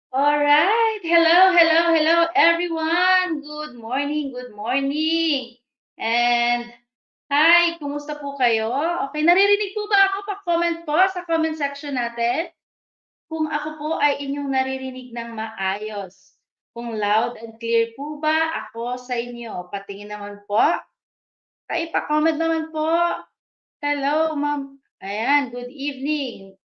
All right. Hello, hello, hello, everyone. Good morning, good morning. And hi, kumusta po kayo? Okay, naririnig po ba ako? Pa-comment po sa comment section natin kung ako po ay inyong naririnig ng maayos. Kung loud and clear po ba ako sa inyo? Patingin naman po. Ay, pa-comment naman po. Hello, ma'am. Ayan, good evening.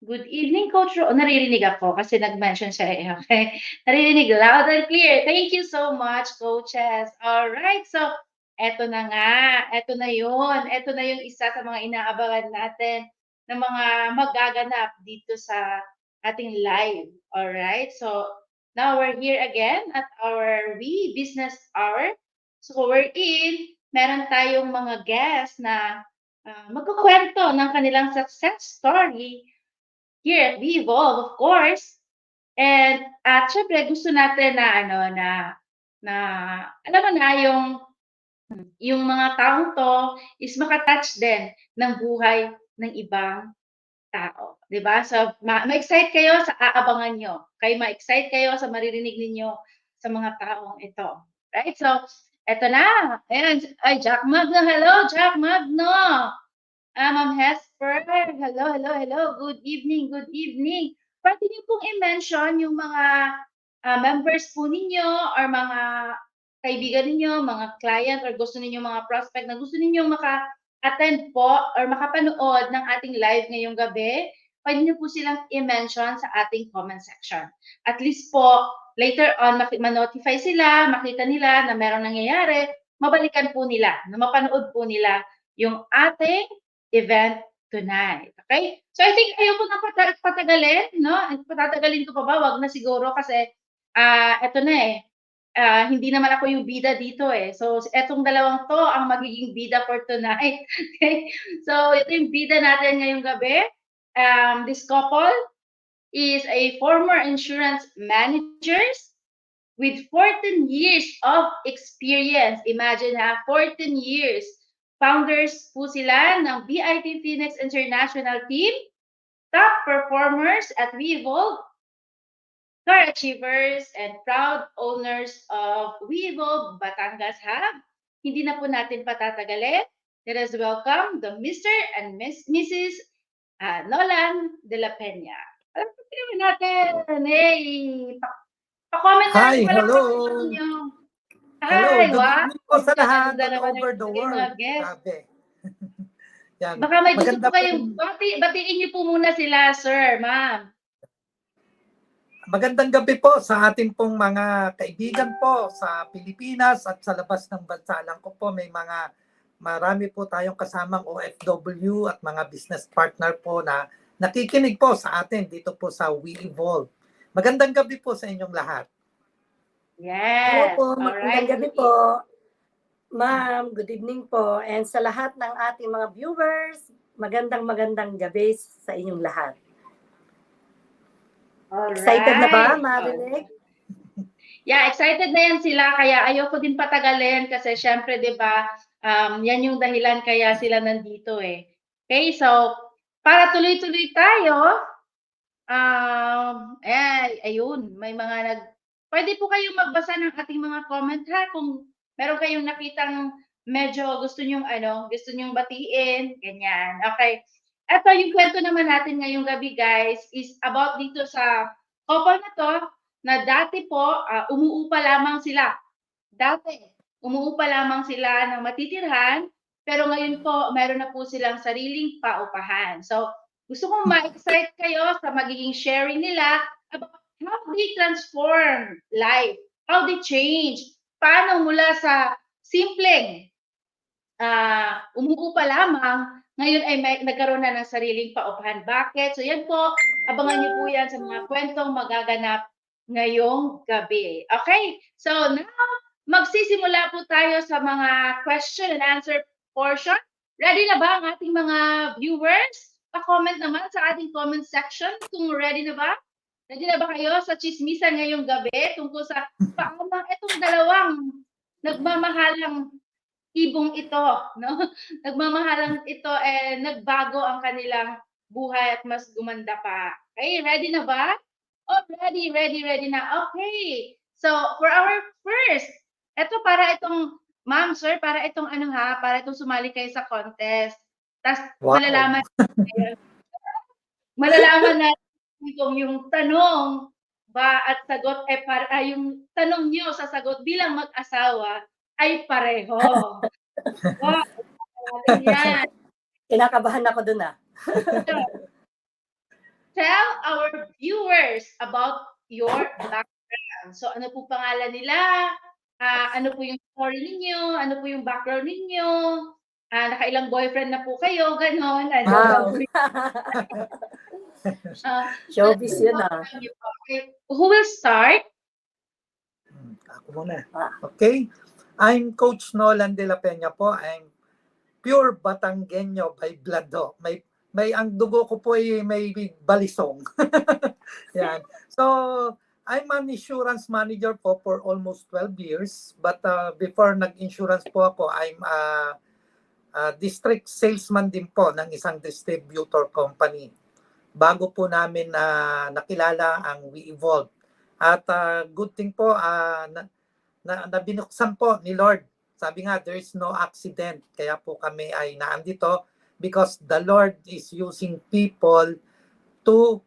Good evening, Coach naririnig ako kasi nag-mention siya eh, okay? Naririnig loud and clear. Thank you so much, coaches. Alright, so eto na nga, eto na yun. Eto na yung isa sa mga inaabangan natin na mga magaganap dito sa ating live. Alright, so now we're here again at our We Business Hour. So we're in, meron tayong mga guests na magkukwento ng kanilang success story here at Vivolve, of course. And at syempre gusto natin na ano na alam mo na yung mga taong 'to is maka-touch din ng buhay ng ibang tao, 'di ba? So ma-excite kayo sa aabangan niyo, ma-excite kayo sa maririnig ninyo sa mga taong ito. Right? So eto na, ayan, ay Jack Magno, hello Jack Magno. Ma'am Hesper, hello, hello, hello. Good evening, good evening. Pwede niyo pong i-mention yung mga members po ninyo or mga kaibigan ninyo, mga client or gusto ninyo mga prospect na gusto ninyong maka-attend po or makapanood ng ating live ngayong gabi. Pwede niyo po silang i-mention sa ating comment section. At least po, later on, ma-notify sila, makita nila na merong nangyayari, mabalikan po nila, na mapanood po nila yung ating event tonight. Okay? So I think ayoko na patagalin, no? Patatagalin ko pa ba? Wag na siguro kasi eto na eh. Hindi naman ako yung bida dito eh. So etong dalawang to ang magiging bida for tonight. Okay? So ito yung bida natin ngayong gabi. This couple is a former insurance managers with 14 years of experience. Imagine ha, 14 years. Founders po sila ng BIT Phoenix International Team, top performers at Weevolve, car achievers, and proud owners of Weevolve Batangas Hub. Hindi na po natin patatagalin. Let us welcome the Mr. and Mrs. Nolan de la Peña. Alam po naman natin, hey, pa-comment na lang, Hi, palakpakan po hello. ninyo. Hello, Hi, good wow! evening po sa lahat Ganda all naman over the ng mga world. guest. Grabe. Yan. Baka may gusto po Maganda po kayong batiin niyo po muna sila, sir, ma'am. magandang gabi po sa ating pong mga kaibigan po sa Pilipinas at sa labas ng bansa. Alam ko po marami po tayong kasamang OFW at mga business partner po na nakikinig po sa atin dito po sa We Evolve. Magandang gabi po sa inyong lahat. Hello Yes. po, All magandang right. gabi po. Ma'am, good evening po. And sa lahat ng ating mga viewers, magandang gabi sa inyong lahat. All Excited na ba, right. Marinig? Yeah, excited na yan sila. Kaya ayoko din patagalin kasi syempre, di ba, yan yung dahilan kaya sila nandito eh. Okay, so para tuloy-tuloy tayo, ayun, may mga pwede po kayong magbasa ng ating mga comment ha kung meron kayong nakitang medyo gusto nyong batiin, ganyan. Okay. Ito yung kwento naman natin ngayong gabi, guys, is about dito sa couple na to na dati po umuupa lamang sila. Dati, umuupa lamang sila ng matitirhan, pero ngayon po meron na po silang sariling paupahan. So, gusto kong ma-excite kayo sa magiging sharing nila about how they transform life, how they change, paano mula sa simpleng umuupa lamang, ngayon ay nagkaroon na ng sariling paupahan. Bakit? So yan po, abangan niyo po yan sa mga kwentong magaganap ngayong gabi. Okay? So now, magsisimula po tayo sa mga question and answer portion. Ready na ba ang ating mga viewers? Pa-comment naman sa ating comment section kung ready na ba? Ready na ba kayo sa chismisan ngayong gabi tungkol sa paano itong dalawang nagmamahalang ibong ito, no? Nagmamahalang ito nagbago ang kanilang buhay at mas gumanda pa. Okay, ready na ba? Oh, ready na. Okay. So, for our first, para itong, ma'am, sir, para itong para itong sumali kayo sa contest. Tapos, Wow. malalaman natin kung yung tanong ba at sagot yung tanong niyo sa sagot bilang mag-asawa ay pareho. Wow, yan. Kinakabahan ako dun ah. Tell our viewers about your background. So, ano po pangalan nila? Ano po yung story ninyo? Ano po yung background ninyo? Nakailang boyfriend na po kayo? Ganon. Wow. Showbiz yun ah. Okay. Who will start? Ako muna. Okay. I'm Coach Nolan de la Peña po. I'm pure Batanggenyo by blood. May ang dugo ko po ay may balisong. Yan. So, I'm an insurance manager po for almost 12 years. But before nag-insurance po ako, I'm a district salesman din po ng isang distributor company. Bago po namin nakilala ang We Evolve. At good thing po, na binuksan po ni Lord. Sabi nga, there is no accident. Kaya po kami ay naandito because the Lord is using people to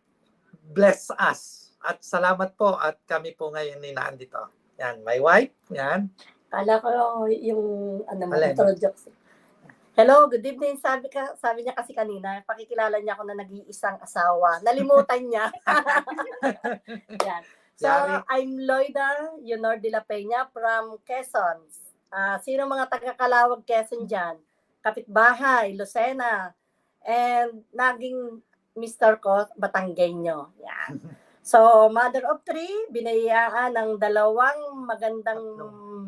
bless us. At salamat po at kami po ngayon ni naandito. Yan, my wife. Yan. Kala ko yung introduction. Hello, good evening. Sabi niya kasi kanina, pakikilala niya ako na nag-iisang asawa. Nalimutan niya. Yan. So, I'm Loida Yunor de la Peña from Quezon. Sino mga taga-Calawag, Quezon dyan? Kapitbahay, Lucena. And naging Mr. ko, Batanggenyo. Yan. So, mother of 3, binayaan ng 2 magandang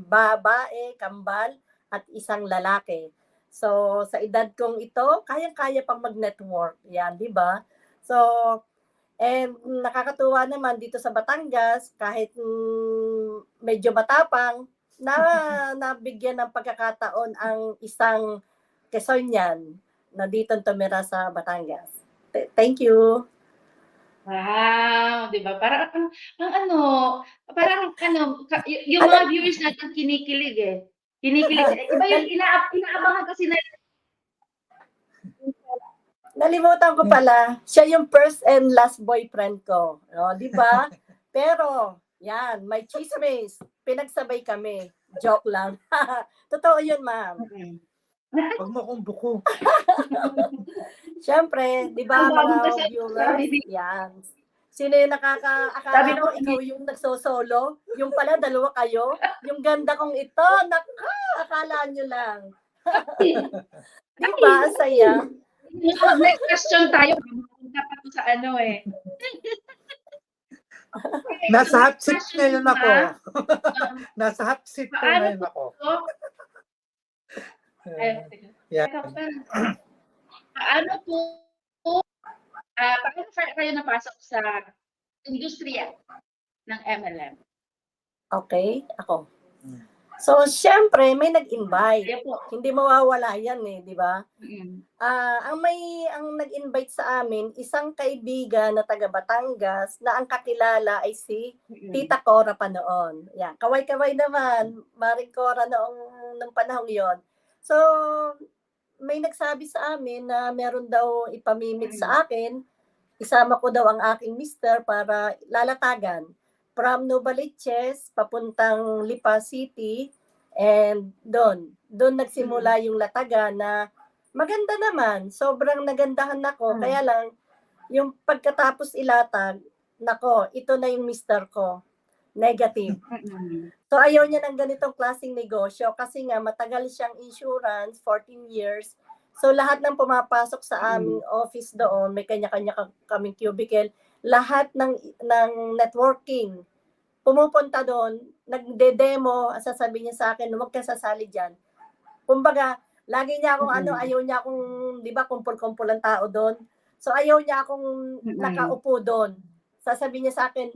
babae, kambal, at isang lalaki. So, sa edad kong ito, kayang-kaya pang mag-network. Yan, di ba? So, and nakakatuwa naman dito sa Batangas, kahit medyo matapang, nabigyan ng pagkakataon ang isang Quezonian na dito tumira sa Batangas. Thank you. Wow, 'di ba? Parang yung mga viewers natin kinikilig eh. Kinikilig. Iba yung inaabangan kasi na Nalimutan ko pala, siya yung first and last boyfriend ko. No, 'di ba? Pero, yan, may chismis. Pinagsabay kami. Joke lang. Totoo yun, ma'am. Huwag mo kong buko. Siyempre, di ba mga viewers? Yan. Sino yung akala ko ikaw yung nagsosolo? Yung pala, 2 kayo? Yung ganda kong ito, akala nyo lang. Di ba? Ang saya. Next question tayo. Dapat sa Nasa hot seat ngayon ako. Nasa hot seat po ngayon ako. Paano kayo napasok sa industriya ng MLM? Okay, ako. So, syempre, may nag-invite. Hindi mawawala yan di ba? Ang nag-invite sa amin, isang kaibigan na taga Batangas na ang kakilala ay si Tita Cora pa noon. Yan, kaway-kaway naman, Maring Cora noong panahong yon. So, may nagsabi sa amin na meron daw ipamimit sa akin, isama ko daw ang aking mister para lalatagan. From Novaliches, papuntang Lipa City, and doon nagsimula yung latagan na maganda naman, sobrang nagandahan ako, kaya lang, yung pagkatapos ilatag, nako, ito na yung mister ko, negative. So ayaw niya ng ganitong klaseng negosyo kasi nga matagal siyang insurance, 14 years, so lahat ng pumapasok sa aming office doon, may kanya-kanya kaming cubicle, lahat ng networking, pumupunta doon, nagde-demo, sasabihin niya sa akin, huwag ka sasali dyan. Kumbaga, lagi niya akong ayaw niya akong, di ba, kumpul-kumpul ang tao doon. So, ayaw niya akong nakaupo doon. Sasabihin niya sa akin,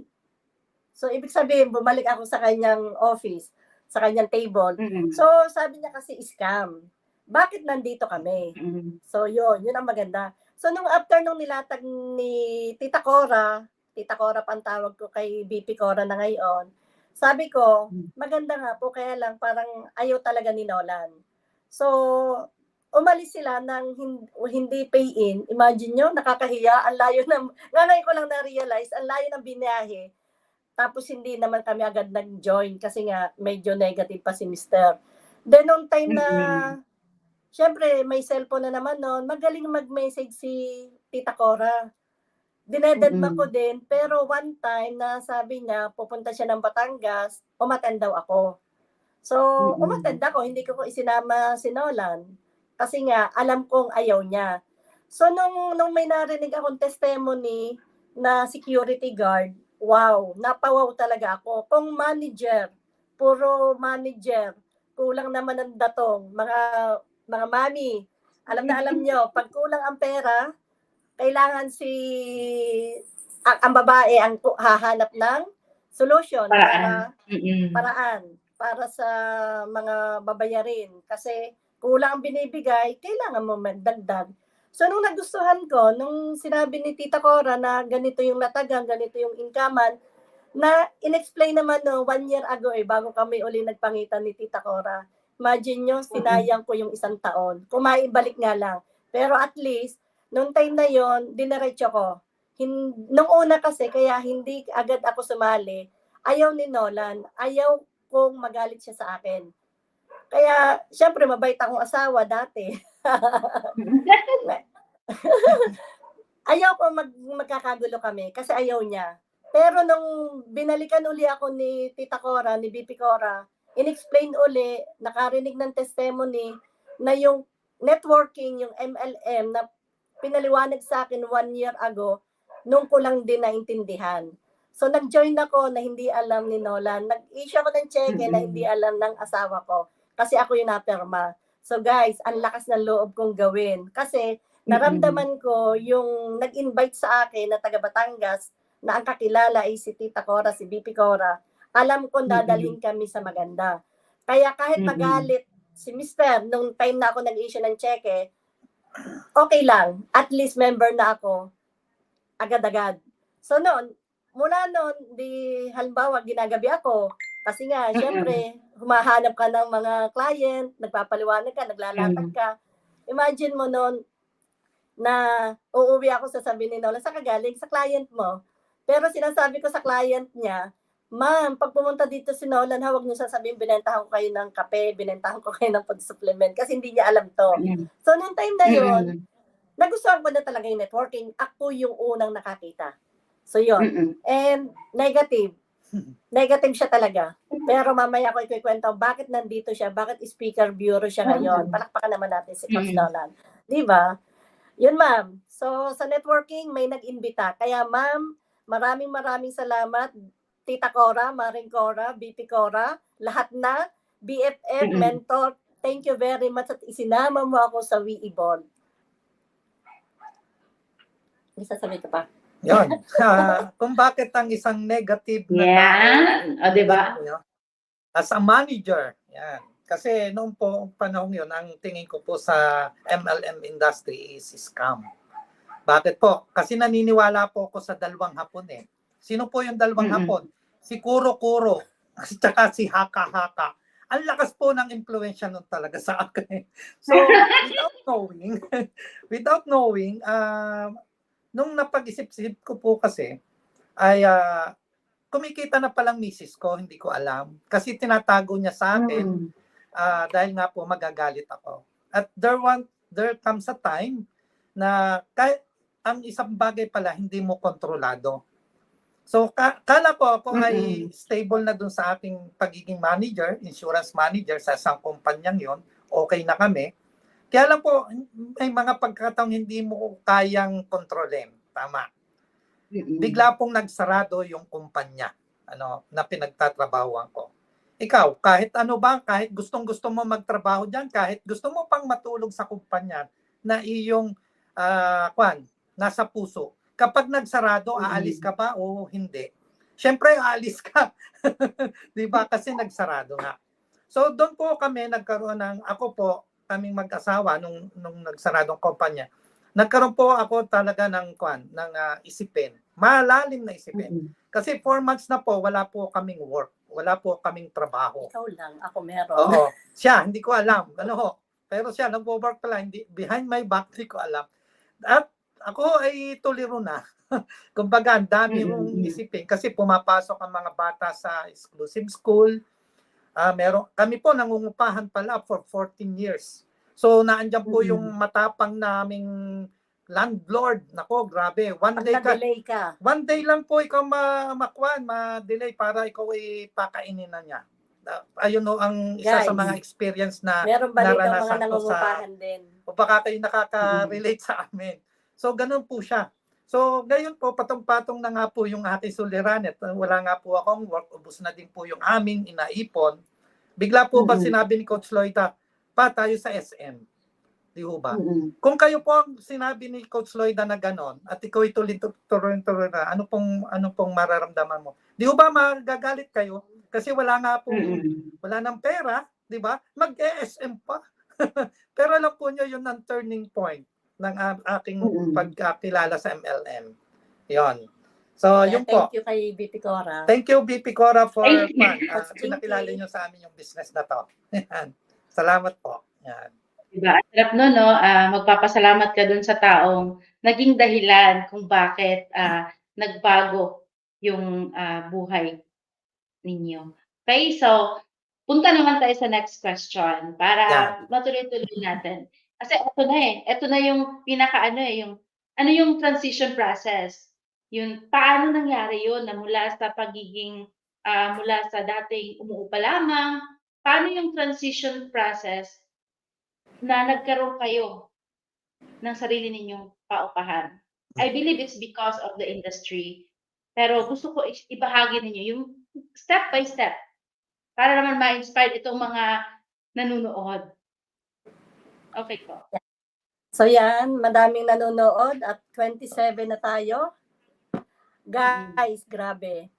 so, ibig sabihin, bumalik ako sa kanyang office, sa kanyang table. So, sabi niya kasi, scam. Bakit nandito kami? So, yun ang maganda. So, nung after nung nilatag ni Tita Cora, Tita Cora pa ang tawag ko kay BP Cora na ngayon. Sabi ko, maganda nga po, kaya lang parang ayaw talaga ni Nolan. So, umalis sila ng hindi pay-in. Imagine nyo, nakakahiya. Ang layo ng, ngayon ko lang na-realize, ang layo ng binahe. Tapos hindi naman kami agad nag-join kasi nga medyo negative pa si Mr. Then nung time na, syempre may cellphone na naman noon, magaling mag-message si Tita Cora. Dinededma ko din, pero one time na sabi niya, pupunta siya ng Batangas, umattend daw ako. So, umattend ako, hindi ko isinama si Nolan. Kasi nga, alam kong ayaw niya. So, nung may narinig akong testimony na security guard, wow, napawaw talaga ako. Kung manager, puro manager, kulang naman ang datong, mga mami, alam na alam nyo, pag kulang ang pera, kailangan ang babae ang hahanap ng solution paraan para sa mga babayarin. Kasi kulang ang binibigay, kailangan mo magdagdag. So, nung nagustuhan ko, nung sinabi ni Tita Cora na ganito yung latagan, ganito yung inkaman, na in-explain naman 1 year ago bago kami uli nagpangitan ni Tita Cora. Imagine nyo, sinayang ko yung 1 taon. Kumaibalik nga lang. Pero at least, nung time na yon, diniretso ko. Nung una kasi, kaya hindi agad ako sumali, ayaw ni Nolan, ayaw kong magalit siya sa akin. Kaya, syempre, mabait akong asawa dati. Ayaw ko magkakagulo kami kasi ayaw niya. Pero nung binalikan uli ako ni Tita Cora, ni BP Cora, in-explain uli, nakarinig ng testimony na yung networking, yung MLM na pinaliwanag sa akin 1 year ago, nung ko lang din naintindihan. So, nag-join ako na hindi alam ni Nolan. Nag-issue ako ng cheque na hindi alam ng asawa ko. Kasi ako yung napirma. So, guys, ang lakas ng loob kong gawin. Kasi, naramdaman ko yung nag-invite sa akin na taga Batangas na ang kakilala ay si Tita Cora, si BP Cora. Alam ko dadalhin kami sa maganda. Kaya kahit magalit si Mr. nung time na ako nag-issue ng cheque, okay lang. At least member na ako agad-agad. So noon, mula noon, halimbawa, ginagabi ako. Kasi nga, syempre, humahanap ka ng mga client, nagpapaliwanag ka, naglalatag ka. Imagine mo noon na uuwi ako, sasabihin ni Nolan, saan ka galing? Sa client mo. Pero sinasabi ko sa client niya, ma'am, pag pumunta dito si Nolan, huwag niyo sasabihin, binentahan ko kayo ng kape, binentahan ko kayo ng food supplement, kasi hindi niya alam to. So, noong time na yun, nagustuhan ko na talaga yung networking. Ako yung unang nakakita. So, yun. And negative. Negative siya talaga. Pero mamaya ako ikikwento, bakit nandito siya? Bakit speaker bureau siya ngayon? Palakpakan naman natin si Coach Nolan. Di ba? Yun, ma'am. So, sa networking, may nag-imbita. Kaya, ma'am, maraming salamat. Tita Cora, Maring Cora, BP Cora, lahat na, BFF, mentor, thank you very much at isinama mo ako sa WeEvolve. May sasabihin ka pa? Yun. Kung bakit ang isang negative na tao, diba? As a manager, yan. Kasi noong po panahon yun, ang tingin ko po sa MLM industry is scam. Bakit po? Kasi naniniwala po ako sa dalawang hapon eh. Sino po yung dalawang hapon? Si Kuro-Kuro at saka si Haka-Haka. Ang lakas po ng impluwensya nun talaga sa akin. So, without knowing, nung napag-isip-isip ko po kasi, ay kumikita na palang misis ko, hindi ko alam. Kasi tinatago niya sa akin dahil nga po magagalit ako. At there comes a time na kahit ang isang bagay pala hindi mo kontrolado. So, kala ko ako ay stable na dun sa aking pagiging manager, insurance manager sa isang kumpanyang yon, okay na kami. Kaya lang po, may mga pagkataong hindi mo kayang kontrolin. Tama. Bigla pong nagsarado yung kumpanya na pinagtatrabahuan ko. Ikaw, kahit ano ba, kahit gustong-gusto mo magtrabaho dyan, kahit gusto mo pang matulog sa kumpanya na iyong nasa puso, kapag nagsarado, aalis ka ba o hindi? Siyempre, aalis ka. Di ba? Kasi nagsarado nga. So, doon po kami nagkaroon kaming mag-asawa nung nagsaradong kumpanya. Nagkaroon po ako talaga ng isipin. Malalim na isipin. Kasi 4 months na po, wala po kaming work. Wala po kaming trabaho. Ikaw lang, ako meron. Oo. Siya, hindi ko alam. Ano ho? Pero siya, nag-work pala. Hindi, behind my back, hindi ko alam. At ako ay tuliro na. Kumbaga, ang dami kong isipin. Kasi pumapasok ang mga bata sa exclusive school. Kami po nangungupahan pala for 14 years. So, naandyan po yung matapang naming landlord. Nako, grabe. One day lang po ikaw ma-delay para ikaw ay pakainin na niya. Ayun o ang isa Guys, sa mga experience na meron ba dito mga naranasan ko sa nangungupahan din? o baka kayo nakaka-relate sa amin. So, ganun po siya. So, ngayon po, patong-patong na nga po yung aking suliranin. Wala nga po akong work. Ubus na din po yung aming inaipon. Bigla po ba sinabi ni Coach Lloyda, pa tayo sa SM. Di ho ba? Kung kayo po ang sinabi ni Coach Lloyda na ganon, at ikaw tuloy na, ano pong mararamdaman mo? Di ho ba magagalit kayo? Kasi wala nga po, wala nang pera, di ba? Mag-ESM pa. Pero alam po nyo, yun ang turning point ng aking pagkakilala sa MLM. Yon. So, yun po. Thank you kay BP Cora. Thank you, BP Cora, for pinakilala nyo sa amin yung business na to. Salamat po. Yan. Diba? Ang sarap no, no? Magpapasalamat ka dun sa taong naging dahilan kung bakit nagbago yung buhay ninyo. Okay, so punta naman tayo sa next question para matuloy-tuloy natin. Kasi ito na yung yung transition process. Yung paano nangyari yun na mula sa pagiging, mula sa dating umuupa lamang, paano yung transition process na nagkaroon kayo ng sarili ninyong paupahan. I believe it's because of the industry. Pero gusto ko ibahagi ninyo yung step by step para naman ma-inspire itong mga nanonood. Okay po. So yan, madaming nanonood at 27 na tayo. Guys, grabe.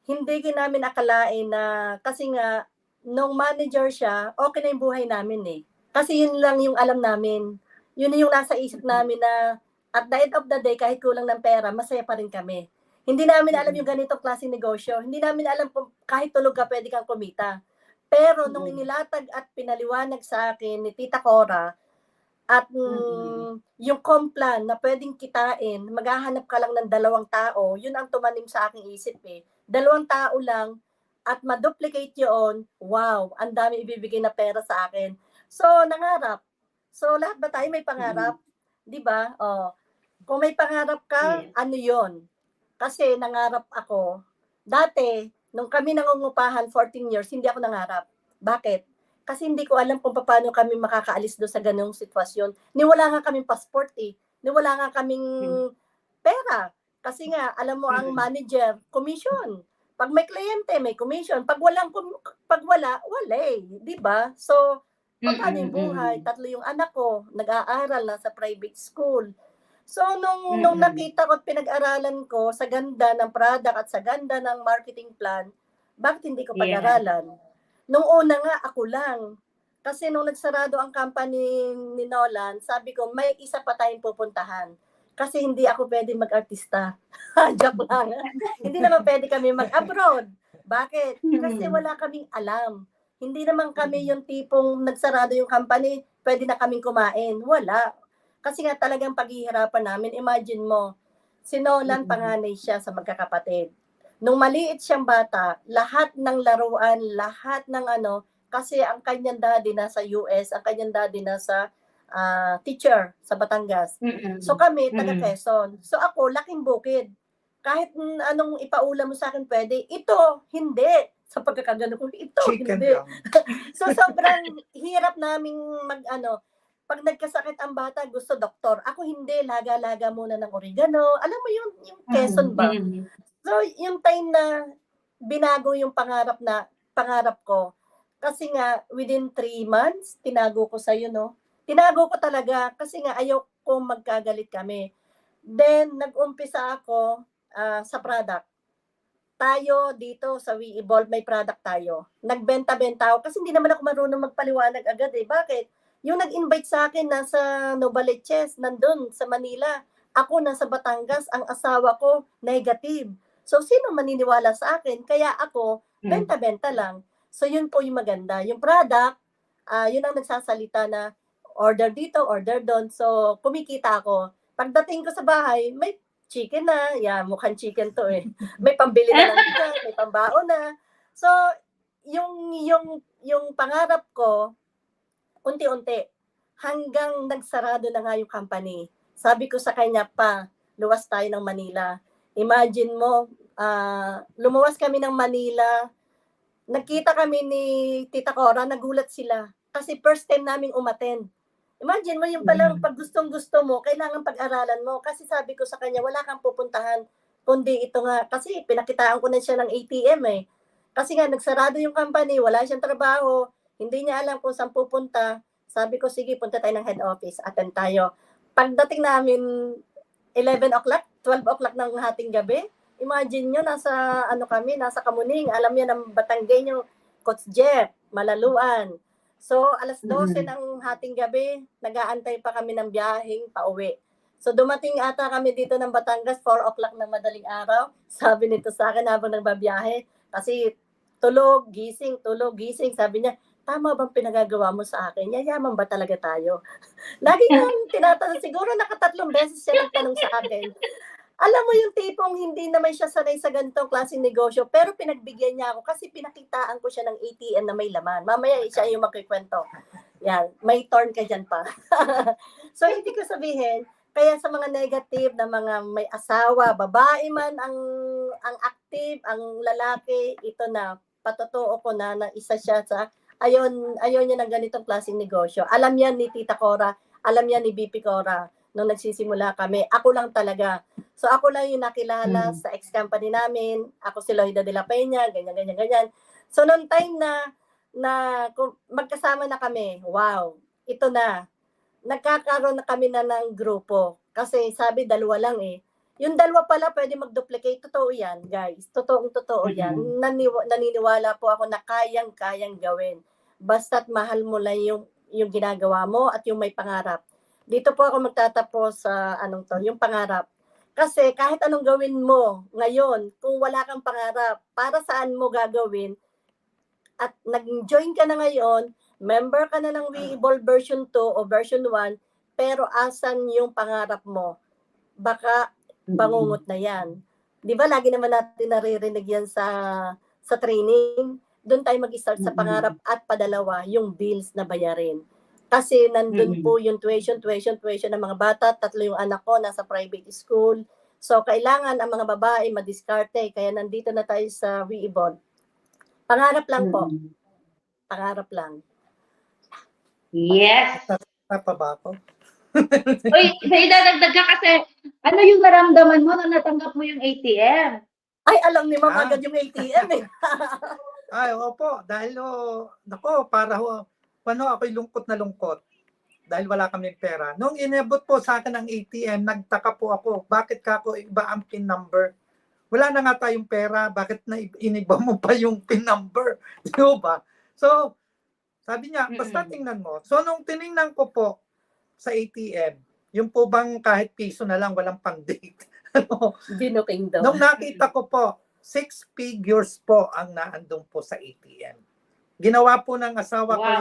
Hindi namin akalain na, kasi nga, nung manager siya, okay na yung buhay namin eh. Kasi yun lang yung alam namin. Yun yung nasa isip namin na at the end of the day, kahit kulang ng pera, masaya pa rin kami. Hindi namin alam yung ganitong klaseng negosyo. Hindi namin alam kung kahit tulog ka, pwede kang kumita. Pero nung inilatag at pinaliwanag sa akin ni Tita Cora, at yung complan na pwedeng kitain, maghahanap ka lang ng 2 tao, yun ang tumanim sa aking isip eh. 2 tao lang, at ma-duplicate yun, wow, ang dami ibibigay na pera sa akin. So, nangarap. So, lahat ba tayo may pangarap? Di ba? Oh. Kung may pangarap ka, ano yun? Kasi nangarap ako. Dati, nung kami nangungupahan 14 years, hindi ako nangarap. Bakit? Kasi hindi ko alam kung paano kami makakaalis doon sa ganung sitwasyon. Wala nga kaming passport eh. Wala nga kaming pera. Kasi nga, alam mo ang manager, commission. Pag may kliyente, may commission. Pag wala, wala eh. Di ba? So, paano yung buhay? 3 yung anak ko, nag-aaral na sa private school. So, nung nakita ko at pinag-aralan ko sa ganda ng product at sa ganda ng marketing plan, bakit hindi ko pag-aralan? Nung una nga, ako lang. Kasi nung nagsarado ang company ni Nolan, sabi ko, may isa pa tayong pupuntahan. Kasi hindi ako pwede mag-artista. Joke lang. Hindi naman pwede kami mag-abroad. Bakit? Kasi wala kaming alam. Hindi naman kami yung tipong nagsarado yung company, pwede na kaming kumain. Wala. Kasi nga talagang paghihirapan namin. Imagine mo, si Nolan, panganay siya sa magkakapatid. Nung maliit siyang bata, lahat ng laruan, lahat ng kasi ang kanyang daddy nasa US, ang kanyang daddy nasa teacher sa Batangas. So kami, taga Quezon. So ako, laking bukid. Kahit anong ipaulam mo sa akin pwede, ito, hindi. Sa pagkakagano ko, ito, Chicken hindi. lang. So sobrang hirap naming pag nagkasakit ang bata, gusto doktor. Ako hindi, laga-laga muna ng oregano. Alam mo yung Quezon ba? So, yung time na binago yung pangarap ko, kasi nga, within 3 months, tinago ko sa'yo, no? Tinago ko talaga, kasi nga, ayaw ko magkagalit kami. Then, nag-umpisa ako sa product. Tayo dito sa We Evolve, may product tayo. Nagbenta-benta ako, kasi hindi naman ako marunong magpaliwanag agad eh. Bakit? Yung nag-invite sa akin nasa Novaliches, nandun sa Manila, Ako nasa Batangas, ang asawa ko negative. So, sino maniniwala sa akin? Kaya ako, benta-benta lang. So, yun po yung maganda. Yung product, yun ang nagsasalita na order dito, order doon. So, kumikita ako. Pagdating ko sa bahay, may chicken na. Yeah, mukhang chicken to eh. May pambili na ng bigas, may pambaon na. So, yung pangarap ko, unti-unti, hanggang nagsarado na nga yung company. Sabi ko sa kanya pa, luwas tayo ng Manila. Imagine mo, lumuwas kami ng Manila, nagkita kami ni Tita Cora, nagulat sila. Kasi first time naming umattend. Imagine mo, yung palang pag gustong-gusto mo, kailangan pag-aralan mo. Kasi sabi ko sa kanya, wala kang pupuntahan, kundi ito nga. Kasi pinakitaan ko na siya ng ATM eh. Kasi nga, nagsarado yung company, wala siyang trabaho, hindi niya alam kung saan pupunta. Sabi ko, sige, punta tayo ng head office, attend tayo. Pagdating namin 11 o'clock, 12 o'clock ng hating gabi, imagine nyo, nasa Kamuning, alam niya ng Batanggenyo, Coach Jeff, Malaluan. So, alas 12 ng hating gabi, nag-aantay pa kami ng biyaheng pauwi. So, dumating ata kami dito ng Batangas, 4 o'clock ng madaling araw. Sabi nito sa akin habang nagbabiyahe, kasi tulog, gising. Sabi niya, tama bang pinagagawa mo sa akin? Yayaman ba talaga tayo? Lagi nang tinatanong, siguro nakatatlong beses siya nagtanong sa akin. Alam mo yung tipong hindi naman siya sanay sa ganitong klaseng negosyo, pero pinagbigyan niya ako kasi pinakitaan ko siya ng ATM na may laman. Mamaya siya yung magkikwento. Yan, may turn ka dyan pa. So, hindi ko sabihin, kaya sa mga negative na mga may asawa, babae man ang active, ang lalaki, ito na, patotoo ko na isa siya sa ayaw niya ng ganitong klaseng negosyo. Alam yan ni Tita Cora, alam yan ni BP Cora nung nagsisimula kami. Ako lang talaga. So ako lang yung nakilala sa ex-company namin. Ako si Loida de la Peña, ganyan. So noong time na magkasama na kami, wow, ito na. Nagkakaroon na kami na ng grupo. Kasi sabi, dalawa lang eh. Yung dalawa pala pwede mag-duplicate. Totoo yan, guys. Totoo yan. Naniniwala po ako na kayang gawin. Basta't mahal mo lang yung ginagawa mo at yung may pangarap. Dito po ako magtatapos sa yung pangarap. Kasi kahit anong gawin mo ngayon, kung wala kang pangarap, para saan mo gagawin? At nag-join ka na ngayon, member ka na ng Weeble version 2 o version 1, pero asan yung pangarap mo? Baka bangungot na yan. Di ba lagi naman natin naririnig yan sa training? Doon tayo mag-start sa pangarap at padalawa, yung bills na bayarin. Kasi nandun po yung tuition ng mga bata. 3 yung anak ko, nasa private school. So, kailangan ang mga babae madiskarte. Kaya nandito na tayo sa Weeble. Pangarap lang po. Pangarap lang. Yes. Pa ba ako? Uy, idadagdag ka kasi, ano yung naramdaman mo nung natanggap mo yung ATM? Ay, alam ni Ma'am agad yung ATM eh. Ay, opo. Dahil, ako'y lungkot na lungkot. Dahil wala kaming pera. Nung inabot po sa akin ang ATM, nagtaka po ako, bakit ka ako iba ang PIN number? Wala na nga tayong pera, bakit na iniba mo pa yung PIN number? Di ba? So, sabi niya, basta tingnan mo. So, nung tiningnan ko po sa ATM, yung po bang kahit piso na lang, walang pang-date. Binuking daw. Nung nakita ko po, 6 figures po ang naandun po sa ATM. Ginawa po ng asawa ko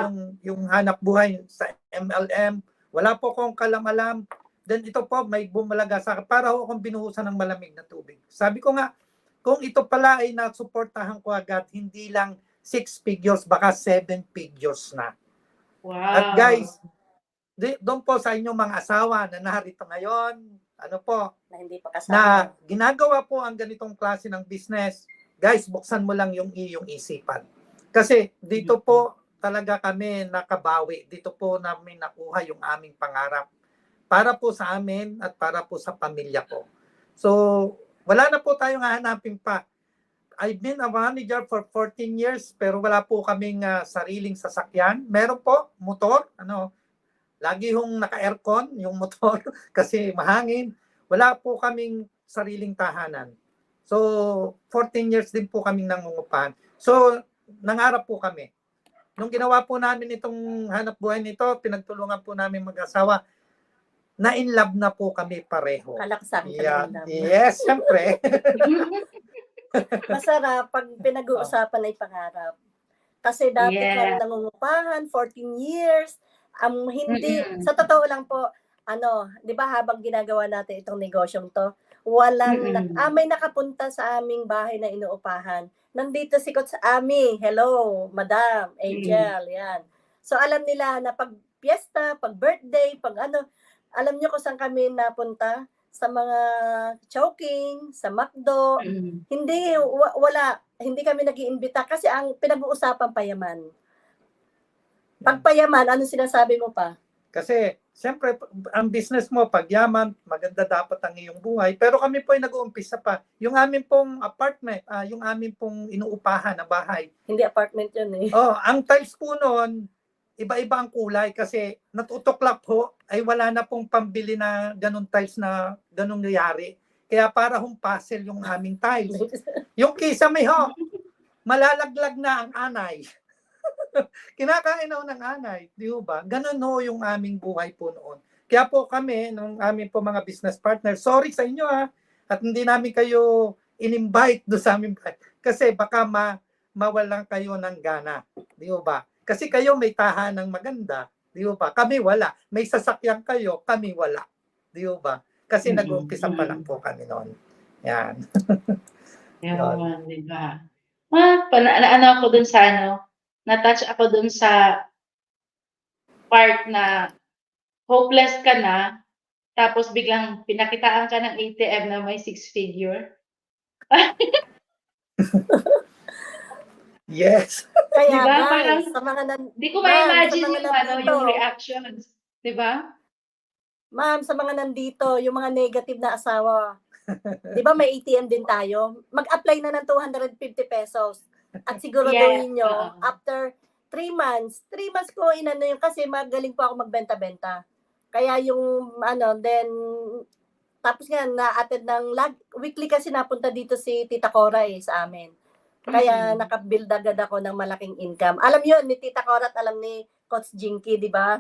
yung hanap buhay sa MLM. Wala po akong kalam-alam. Then ito po, may bumalaga sa akin. Para akong binuhusan ng malamig na tubig. Sabi ko nga, kung ito pala ay nasuportahan ko agad, hindi lang 6 figures, baka 7 figures na. Wow. At guys, doon po sa inyong mga asawa na narito ngayon, na hindi pa kasama, na ginagawa po ang ganitong klase ng business, guys, buksan mo lang yung iyong isipan. Kasi dito po talaga kami nakabawi. Dito po namin nakuha yung aming pangarap. Para po sa amin at para po sa pamilya ko. So, wala na po tayong hahanapin pa. I've been a manager for 14 years pero wala po kaming sariling sasakyan. Meron po motor, lagi hong naka-aircon yung motor kasi mahangin. Wala po kaming sariling tahanan. So, 14 years din po kaming nangungupahan. So, nangarap po kami. Nung ginawa po namin itong hanap buhay nito, pinagtulungan po namin mag-asawa. na in love na po kami pareho. Kala ko sabi ka Yeah. na in love. Yes, syempre. Masarap pag pinag-uusapan ay pangarap. Kasi dati kang Yeah. nangungupahan, 14 years, hindi, Mm-mm. sa totoo lang po, di ba habang ginagawa natin itong negosyong to, may nakapunta sa aming bahay na inuupahan. Nandito si Coach Ami, hello, Madam, Angel, yan. So alam nila na pag piyesta, pag birthday, alam nyo kung saan kami napunta? Sa mga choking, sa McDo, hindi kami nag-iimbita kasi ang pinag-uusapan payaman. Pag payaman, anong sinasabi mo pa? Kasi, siyempre, ang business mo, pag yaman, maganda dapat ang iyong buhay. Pero kami po ay nag-uumpisa pa. Yung amin pong apartment, yung amin pong inuupahan na bahay. Hindi apartment yun eh. Ang tiles po noon, iba-iba ang kulay kasi natutuklap po ay wala na pong pambili na ganun tiles na ganung nangyari. Kaya para hong puzzle yung aming tiles. Yung kisame ho, malalaglag na ang anay. Kinakain ako ng anay, di ba? Ganun ho yung aming buhay po noon. Kaya po kami, nung aming po mga business partner, sorry sa inyo at hindi namin kayo in-invite do sa amin kasi baka mawalan kayo ng gana, di ba? Kasi kayo may tahanang maganda, di ba? Kami wala. May sasakyan kayo, kami wala. Di ba? Kasi nag-uumpisa pa lang po kami noon. Yan. Yan, di ba? Ako dun sa na-touch ako dun sa part na hopeless ka na, tapos biglang pinakitaan ka ng ATM na may 6-figure. Yes. Kaya diba? guys, Parang, sa mga di ko ma-imagine yung reactions. Diba? Ma'am, sa mga nandito, yung mga negative na asawa, di ba may ATM din tayo? Mag-apply na ng 250 pesos. At siguraduhin nyo, after 3 months ko inano yung kasi magaling po ako magbenta-benta. Kaya yung then tapos nga na-attend ng weekly kasi napunta dito si Tita Cora sa amin. Kaya nakabuild agad ako ng malaking income. Alam yun ni Tita Cora at alam ni Coach Jinky, di ba?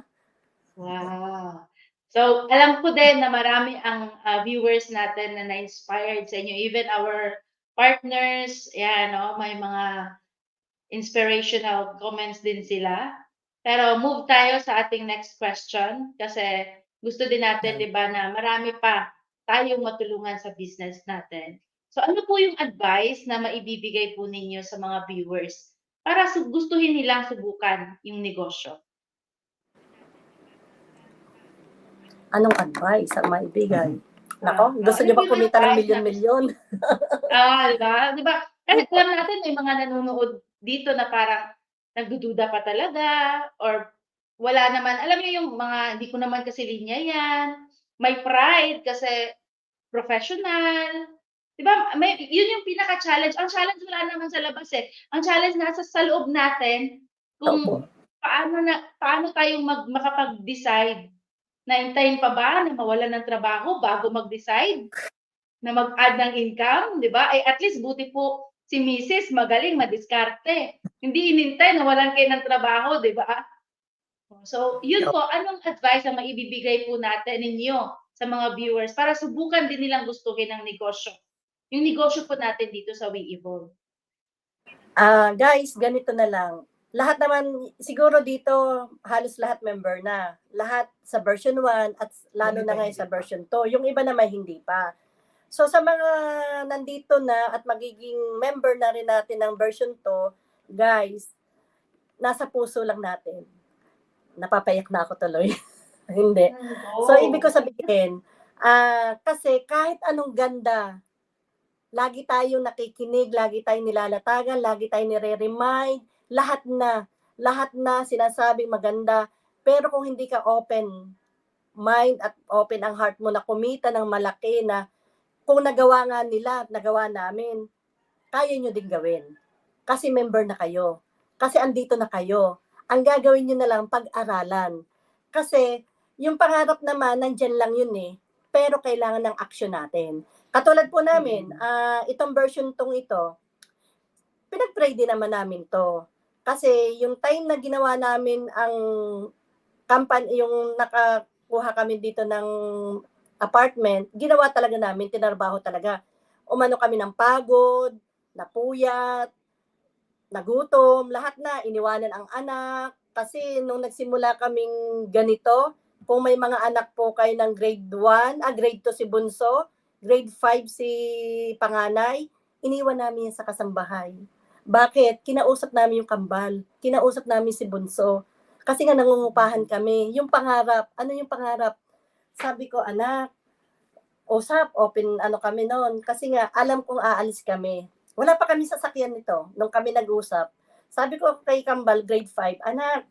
Wow. So, alam ko din na marami ang viewers natin na na-inspired sa inyo. Even our partners, may mga inspirational comments din sila. Pero move tayo sa ating next question kasi gusto din natin, di ba, na marami pa tayong matulungan sa business natin. So, ano po yung advice na maibibigay po ninyo sa mga viewers para gustuhin nilang subukan yung negosyo? Anong advice ang maibigay? Nako, gusto niyo ba kumita ng milyon-milyon? Di ba? Kahit alam natin may mga nanonood dito na parang nagdududa pa talaga or wala naman. Alam niyo yung mga, hindi ko naman kasi linya yan. May pride kasi professional. Di ba? Yun yung pinaka-challenge. Ang challenge wala naman sa labas eh. Ang challenge nasa sa loob natin kung paano tayong makapag-decide na hintayin pa ba na mawalan ng trabaho bago mag-decide na mag-add ng income, di ba? At least buti po si Mrs. magaling madiskarte. Hindi inintay na walan kayo ng trabaho, di ba? So, yun po, anong advice ang maibibigay po natin ninyo sa mga viewers para subukan din nilang gustuhin ang negosyo? Yung negosyo po natin dito sa We Evolve. Guys, ganito na lang. Lahat naman, siguro dito, halos lahat member na. Lahat sa version 1 at lalo na ngayon sa version 2. Yung iba naman hindi pa. So sa mga nandito na at magiging member na rin natin ng version 2, guys, nasa puso lang natin. Napapayak na ako tuloy. Hindi. So ibig ko sabihin, kasi kahit anong ganda, lagi tayong nakikinig, lagi tayong nilalatagan, lagi tayong nire-remind, lahat na sinasabing maganda, pero kung hindi ka open mind at open ang heart mo na kumita ng malaki na kung nagawa nga nila at nagawa namin, kaya nyo din gawin. Kasi member na kayo. Kasi andito na kayo. Ang gagawin nyo na lang pag-aralan. Kasi yung pangarap naman, nandyan lang yun eh. Pero kailangan ng action natin. Katulad po namin, itong version tong ito, pinag-pray din naman namin to. Kasi yung time na ginawa namin ang company, yung kuha kami dito ng apartment, ginawa talaga namin, tinarbaho talaga. Umano kami ng pagod, napuyat, nagutom, lahat na, iniwanan ang anak. Kasi nung nagsimula kaming ganito, kung may mga anak po kayo ng grade 1, grade 2 si Bunso, grade 5 si Panganay, iniwan namin yan sa kasambahay. Bakit? Kinausap namin yung kambal. Kinausap namin si Bunso. Kasi nga nangungupahan kami. Yung pangarap, ano yung pangarap? Sabi ko, anak, usap, open ano kami noon. Kasi nga, alam kong aalis kami. Wala pa kami sasakyan nito nung kami nag-usap. Sabi ko kay Kambal, grade 5, anak,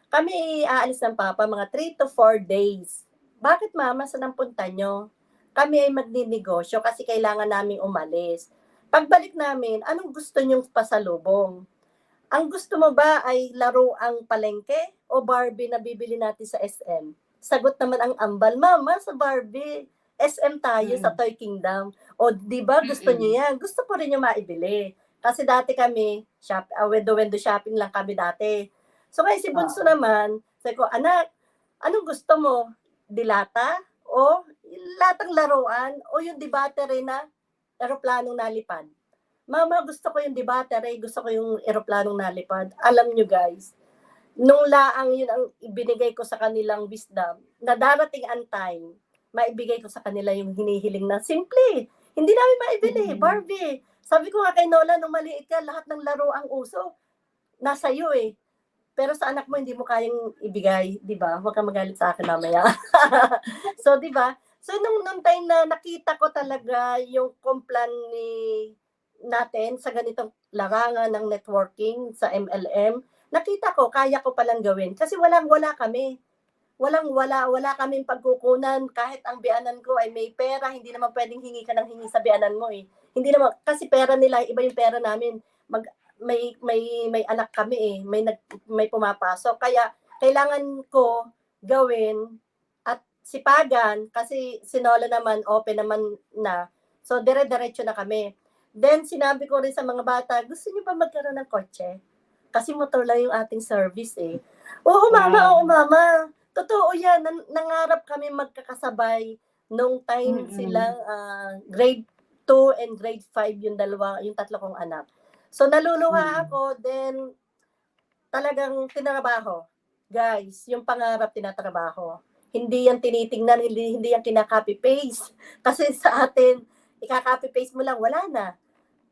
kami aalis ng papa mga 3 to 4 days. Bakit mama, saan ang punta nyo? Kami ay magninegosyo kasi kailangan naming umalis. Pagbalik namin, anong gusto nyong pasalubong? Ang gusto mo ba ay laro ang palengke o Barbie na bibili natin sa SM? Sagot naman ang ambal, mama, sa Barbie. SM tayo sa Toy Kingdom. O, di ba gusto niyo yan? Gusto ko rin yung maibili. Kasi dati kami, window-window shopping lang kami dati. So, kaya si Bunso naman, sabi ko, anak, anong gusto mo? Dilata? O latang laruan? O yung debate rin na eroplanong nalipad? Mama, gusto ko yung debate rin, gusto ko yung eroplanong nalipad. Alam nyo guys, nung laang yun ang ibinigay ko sa kanilang wisdom, na darating ang time, maibigay ko sa kanila yung hinihiling na simple. Hindi namin maibili, Barbie. Sabi ko nga kay Nola, nung maliit ka, lahat ng laro ang uso. Nasa iyo eh. Pero sa anak mo, hindi mo kayang ibigay, di ba? Huwag kang magalit sa akin mamaya. So, di ba? So, nung time na nakita ko talaga yung kumplan natin sa ganitong larangan ng networking sa MLM, nakita ko, kaya ko palang gawin. Kasi walang-wala kami. Wala kaming pagkukunan. Kahit ang bianan ko ay may pera, hindi naman pwedeng hingi ka ng hingi sa bianan mo eh. Hindi naman, kasi pera nila, iba yung pera namin. May anak kami eh, may pumapasok. Kaya kailangan ko gawin at sipagan kasi si Nola naman open naman na. So dire-diretso na kami. Then sinabi ko rin sa mga bata, gusto niyo ba magkaroon ng kotse? Kasi motor lang yung ating service eh. Oo mama. Totoo yan. Nangarap kami magkakasabay nung time silang grade 2 and grade 5 yung tatlo kong anak. So, naluluha ako, then, talagang tinrabaho. Guys, yung pangarap tinatrabaho. Hindi yan tinitingnan, hindi yan kinaka-copy-paste. Kasi sa atin, ika-copy-paste mo lang, wala na.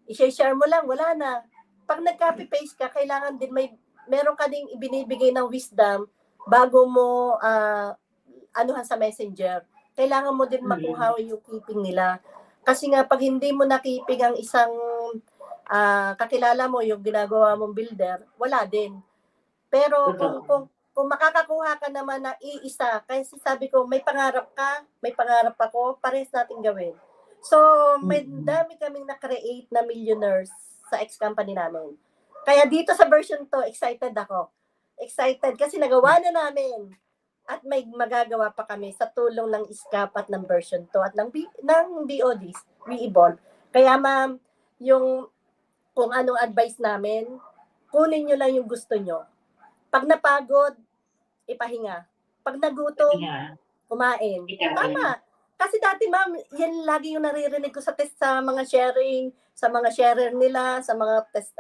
I-share mo lang, wala na. Pag nag-copy-paste ka, kailangan din meron ka ding ibinibigay ng wisdom bago mo anuhan sa messenger. Kailangan mo din makuha yung keeping nila. Kasi nga, pag hindi mo nakipig ang isang kakilala mo yung ginagawa mong builder, wala din. Pero kung makakakuha ka naman na iisa, kasi sabi ko, may pangarap ka, may pangarap ako, parehas natin gawin. So, may dami kaming na-create na millionaires sa ex-company namin. Kaya dito sa version to, excited ako. Excited kasi nagawa na namin. At may magagawa pa kami sa tulong ng ISCAP at ng version 2 at ng DODs, We Evolve. Kaya ma'am, kung anong advice namin, kunin nyo lang yung gusto nyo. Pag napagod, ipahinga. Pag nagutom, kumain. Tama. Kasi dati ma'am, yan lagi yung naririnig ko sa test, sa mga sharing, sa mga sharer nila, sa mga test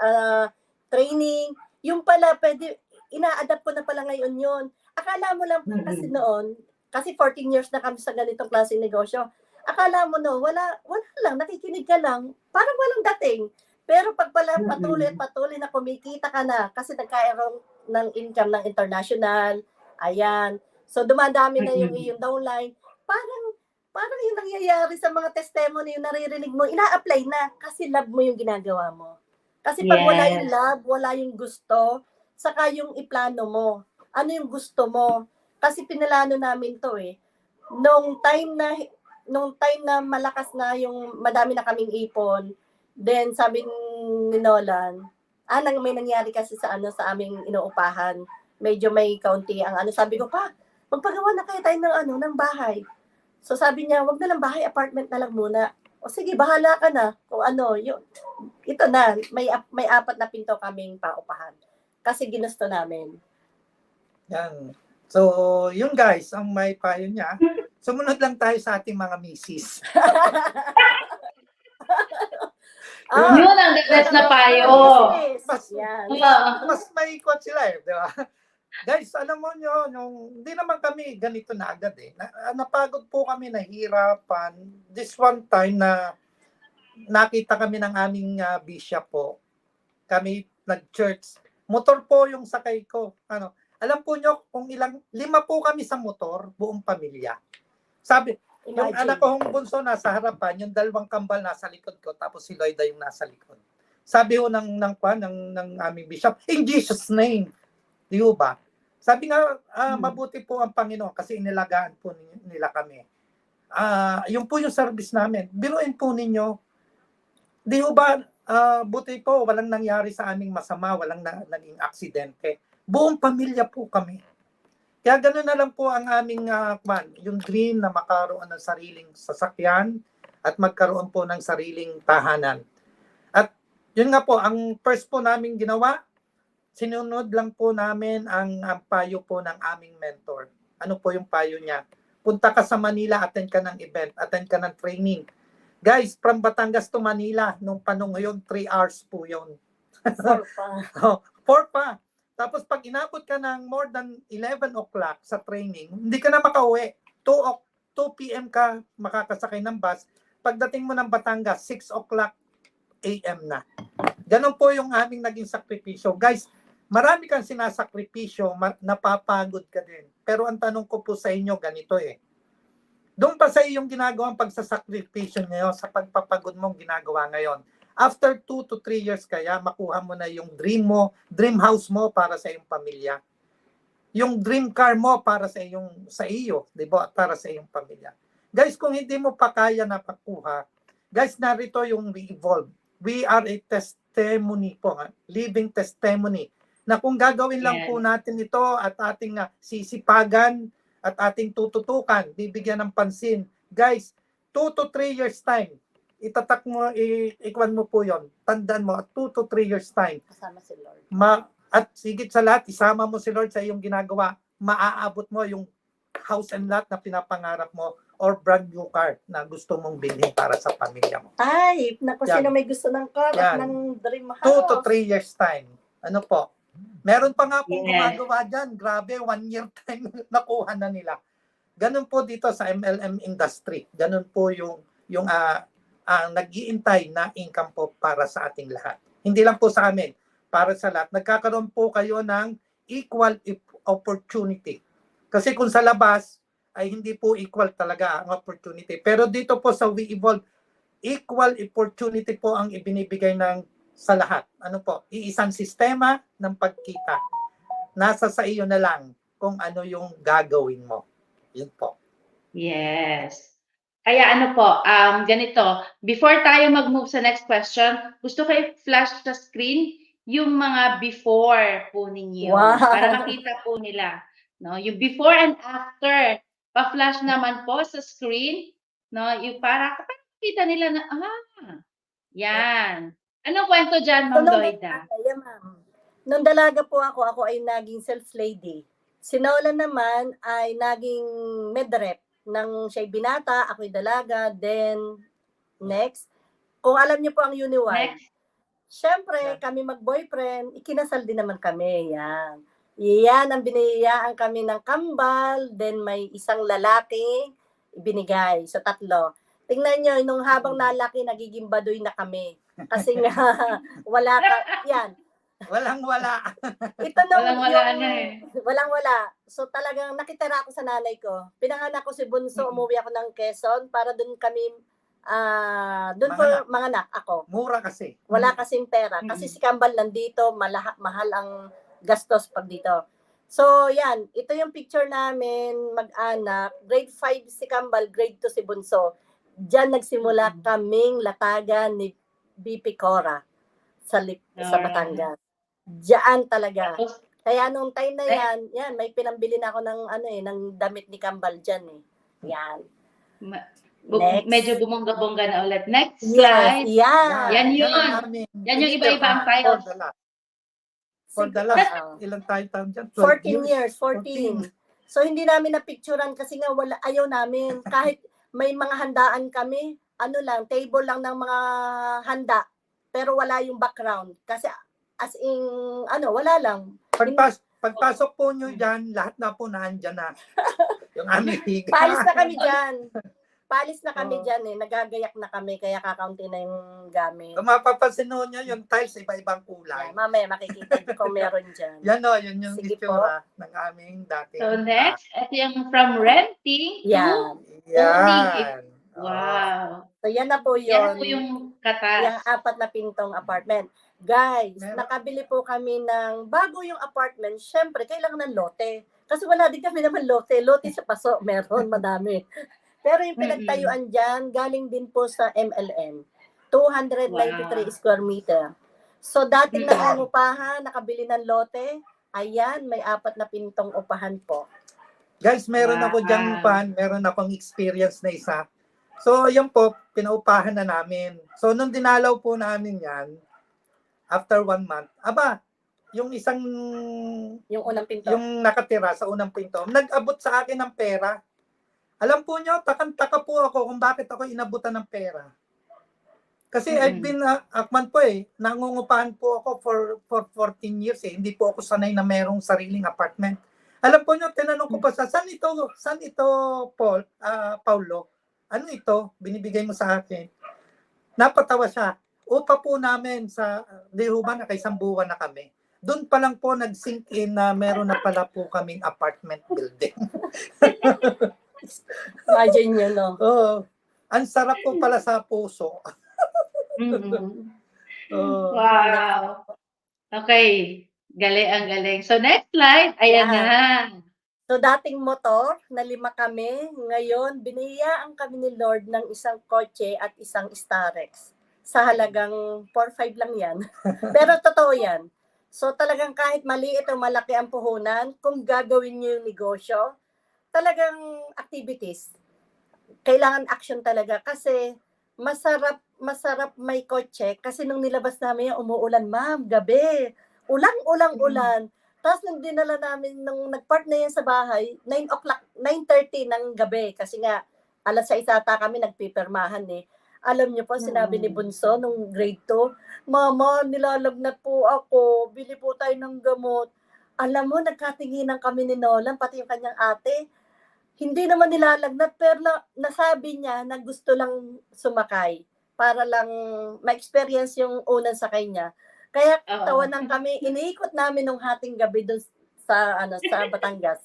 training. Yung pala, pwede, ina-adapt ko na pala ngayon yun. Akala mo lang kasi noon, kasi 14 years na kami sa ganitong klaseng negosyo, akala mo no, wala lang, nakikinig ka lang, parang walang dating. Pero pag pala patuloy na kumikita ka na, kasi nagkaroon ng income ng international, ayan. So dumadami na yung downline, parang yung nangyayari sa mga testimony, yung naririnig mo, ina-apply na kasi love mo yung ginagawa mo. Kasi pag wala yung love, wala yung gusto, saka yung iplano mo. Ano yung gusto mo? Kasi pinalano namin to eh. Nung time na malakas na yung madami na kaming ipon, then sabi ni Nolan, may nangyari kasi sa aming inuupahan. Medyo may kaunti ang sabi ko pa, magpagawa na kayo tayo ng bahay. So sabi niya, wag na lang bahay, apartment na lang muna. O sige, bahala ka na kung ito na, may 4 na pinto kaming paupahan. Kasi ginusto namin. Yan. So, yun guys, ang may payo niya. Sumunod lang tayo sa ating mga misis. Yun ang the best na payo. Yan. Mas may ikot sila eh, di ba? Guys, alam mo nyo, hindi naman kami ganito na agad eh. Napagod po kami, nahirapan. This one time na nakita kami ng aming bishop po. Kami nag-church. Motor po yung sakay ko. Alam po nyo kung 5 po kami sa motor, buong pamilya. Sabi, yung anak ko hong bunso nasa harapan, yung 2 kambal nasa likod ko, tapos si Lloyda yung nasa likod. Sabi ho ng aming bishop, in Jesus' name. Di ba? Sabi nga, mabuti po ang Panginoon kasi inilagaan po nila kami. Yung po yung service namin. Biruin po ninyo, di ba, buti po, walang nangyari sa aming masama, walang naging aksidente. Buong pamilya po kami. Kaya gano'n na lang po ang aming yung dream na makaroon ng sariling sasakyan at magkaroon po ng sariling tahanan. At yun nga po, ang first po namin ginawa, sinunod lang po namin ang payo po ng aming mentor. Ano po yung payo niya? Punta ka sa Manila, attend ka ng event, attend ka ng training. Guys, from Batangas to Manila, nung panong yun, 3 hours po yun. 4 pa. 4 pa. Tapos pag inabot ka ng more than 11 o'clock sa training, hindi ka na makauwi. 2 p.m. ka makakasakay ng bus. Pagdating mo ng Batangas, 6 o'clock a.m. na. Ganon po yung aming naging sakripisyo. Guys, marami kang sinasakripisyo, napapagod ka din. Pero ang tanong ko po sa inyo, ganito eh. Doon pa sa iyong ginagawang pagsasakripisyo ngayon, sa pagpapagod mong ginagawa ngayon, after 2 to 3 years kaya, makuha mo na yung dream mo, dream house mo para sa iyong pamilya. Yung dream car mo para sa iyo, di ba? Para sa iyong pamilya. Guys, kung hindi mo pa kaya na pakuha, guys, narito yung re-evolve. We are a testimony po, living testimony, na kung gagawin lang po natin ito at ating sisipagan at ating tututukan, bibigyan ng pansin. Guys, 2 to 3 years time, itatak mo, ikwan mo po yon. Tandaan mo, 2 to 3 years time. Kasama si Lord. At sigit sa lahat, isama mo si Lord sa iyong ginagawa. Maaabot mo yung house and lot na pinapangarap mo or brand new car na gusto mong bilhin para sa pamilya mo. Ay, naku, sino may gusto ng car at ng dream house? 2 to 3 years time. Ano po? Meron pa nga pong gumagawa dyan. Grabe, 1 year time nakuha na nila. Ganun po dito sa MLM industry. Ganun po yung nag-iintay na income po para sa ating lahat. Hindi lang po sa amin, para sa lahat. Nagkakaroon po kayo ng equal opportunity. Kasi kung sa labas, ay hindi po equal talaga ang opportunity. Pero dito po sa We Evolve, equal opportunity po ang ibinibigay sa lahat. Ano po? Iisang sistema ng pagkita. Nasa sa iyo na lang kung ano yung gagawin mo. Yun po. Yes. Kaya ano po, ganito, before tayo mag-move sa next question, gusto ko i-flash sa screen yung mga before po ninyo. Wow. Para makita po nila. No? Yung before and after. Pa-flash naman po sa screen. No? Yung para makita nila na, yan. Anong kwento dyan, Ma'am Lloyda? Yeah, ma'am. Nung dalaga po ako ay naging sales lady. Si Nola naman ay naging medrep. Nang siya'y binata, ako'y dalaga, then next. Kung alam niyo po ang Uniwide. Siyempre, kami mag-boyfriend, ikinasal din naman kami. Yan. Yan ang biniyayaan kami ng kambal, then may isang lalaki ibinigay. So 3. Tingnan niyo, nung habang nalaki, nagiging baduy na kami. Kasi nga, wala ka, yan. Walang-wala. Ito nung Walang-wala na eh. Walang-wala. So talagang nakitira ako sa nanay ko. Pinanganak ko si Bunso, umuwi ako ng Quezon para doon kami, doon ko manganak ako. Mura kasi. Wala kasing pera. Kasi si Kambal nandito, mahal ang gastos pag dito. So yan, ito yung picture namin, mag-anak. Grade 5 si Kambal, grade 2 si Bunso. Diyan nagsimula kaming latagan ni BP Cora sa Batangas. Diyan talaga. Kaya nung time na yan, may pinambili na ako ng damit ni Kambal diyan eh. Yan. Medyo bumongga-bongga na ulit. Next slide. Yan yun. Yan yung iba-iba ang titles. For the last, ilang taon dyan? 14 years. 14. So hindi namin napicturean kasi nga wala, ayaw namin. Kahit may mga handaan kami, ano lang, table lang ng mga handa, pero wala yung background. Kasi as in, ano, wala lang. Pagpasok po nyo dyan, lahat na po nandyan na. Yung aming higa. Paalis na kami dyan. Paalis na kami dyan eh. Nagagayak na kami, kaya kakaunti na yung gamit. Kung mapapansin nyo, yung tiles, iba-ibang kulay. Yeah, mamaya makikita kung meron dyan. Yan o, yun yung Sige itsura ng aming dating. So next, ito yung from renting to Yan. Yan. wow. So yan na po Yan yun. po yung katas. Yung 4 na pintong apartment. Guys, Meron. nakabili po kami ng bago yung apartment. Syempre, kailangan ng lote. Kasi wala din kami naman lote. Lote sa paso, meron, madami. Pero yung pinagtayuan dyan, galing din po sa MLN. 293 square meter. So, dating nangungupahan, nakabili ng lote. Ayan, may 4 na pintong upahan po. Guys, meron ako dyang meron akong experience na isa. So, yan po, pinaupahan na namin. So, nung dinalaw po namin yan, after 1 month, yung isang, yung unang pinto, yung nakatira sa unang pinto, nag-abot sa akin ng pera. Alam po nyo, takang-taka po ako kung bakit ako inabutan ng pera. Kasi I've been, Akman po nangungupahan po ako for 14 years eh. Hindi po ako sanay na merong sariling apartment. Alam po nyo, tinanong ko pa saan ito, Paulo? Ano ito? Binibigay mo sa akin. Napatawa siya. Upa po namin sa, di ba, nakaisang buwan na kami. Doon pa lang po nag-sink in na meron na pala po kaming apartment building. imagine nyo, no? Oo. Ang sarap po pala sa puso. Wow. Okay. Galing, ang galing. So next slide, ayan na. So dating motor, na 5 kami. Ngayon, biniyaan kami ni Lord ng isang kotse at isang Starex. Sa halagang 4-5 lang yan. Pero totoo yan. So talagang kahit maliit o malaki ang puhunan, kung gagawin nyo yung negosyo, talagang activities. Kailangan action talaga kasi masarap may kotse kasi nung nilabas namin yan, umuulan, ma'am, gabi. Ulan. Tapos nung dinala namin, nung nag-park na yan sa bahay, 9:30 ng gabi kasi nga, 6:00 ata kami nagpipirmahan eh. Alam niyo po, sinabi ni Bunso nung grade 2, Mama, nilalagnat po ako, bili po tayo ng gamot. Alam mo, nagkatinginan kami ni Nolan, pati yung kanyang ate. Hindi naman nilalagnat, pero nasabi niya na gusto lang sumakay para lang ma-experience yung unang sakay niya. Kaya tawanan kami, iniikot namin nung hating gabi doon sa Batangas.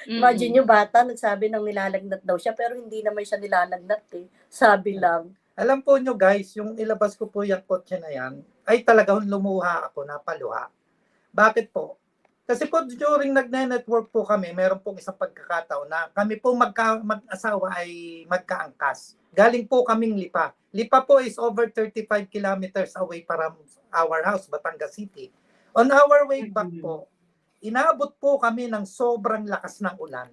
Imagine yung bata, nagsabi ng nilalagnat daw siya, pero hindi naman siya nilalagnat eh. Sabi lang. Alam po nyo guys, yung ilabas ko po yung kotse na yan, ay talagang lumuha ako, napaluha. Bakit po? Kasi po during nagne-network po kami, meron pong isang pagkakataon na kami po mag-asawa ay magkaangkas. Galing po kaming Lipa. Lipa po is over 35 kilometers away from our house, Batangas City. On our way back po, inaabot po kami ng sobrang lakas ng ulan.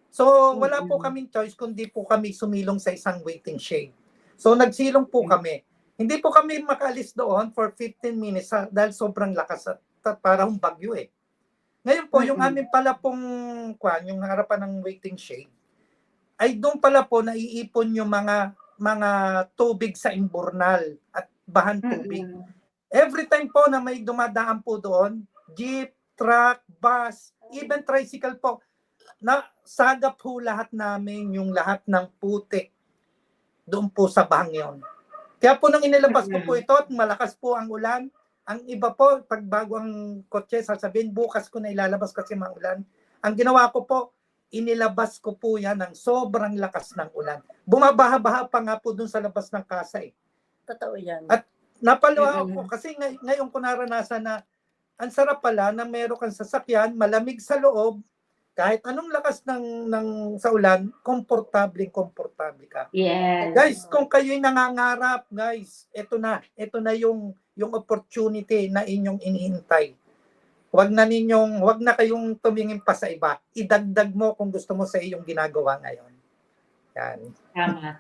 So wala po kaming choice kundi po kami sumilong sa isang waiting shade. So nagsilong po kami. Hindi po kami makaalis doon for 15 minutes dahil sobrang lakas at parang bagyo eh. Ngayon po, yung amin pala pong yung harapan ng waiting shade, ay doon pala po naiipon yung mga tubig sa imburnal at bahan tubig. Every time po na may dumadaan po doon, jeep, truck, bus, even tricycle po, na sagap po lahat namin yung lahat ng putik doon po sa bahang yon. Kaya po nang inilabas ko po ito at malakas po ang ulan, ang iba po, pag bago ang kotse, sasabihin, bukas ko na ilalabas kasi maulan. Ang ginawa ko po, inilabas ko po yan ng sobrang lakas ng ulan. Bumabaha-baha pa nga po dun sa labas ng kasa eh. Totoo yan. At napaluha ako kasi ngayon ko naranasan na ang sarap pala na meron kang sasakyan, malamig sa loob, kahit anong lakas ng sa ulan, komportable ka. Yes. Guys, kung kayo'y nangangarap, guys, ito na yung opportunity na inyong inihintay. Wag na kayong tumingin pa sa iba. Idagdag mo kung gusto mo sa iyong ginagawa ngayon. Yan. Tama.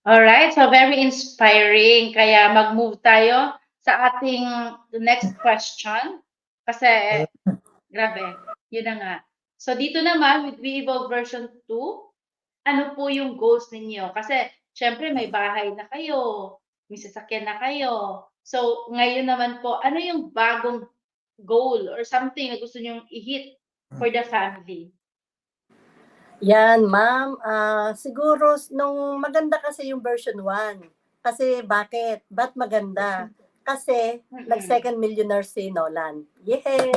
Alright, so very inspiring. Kaya mag-move tayo sa ating next question. Kasi, grabe, yun na nga. So dito naman with WeEvolve version 2, ano po yung goals ninyo? Kasi syempre may bahay na kayo, may sasakyan na kayo. So ngayon naman po, ano yung bagong goal or something na gusto niyong i-hit for the family? Yan, ma'am. Siguro, nung maganda kasi yung version 1. Kasi bakit? Ba't maganda? Kasi nag-second millionaire si Nolan. Yay!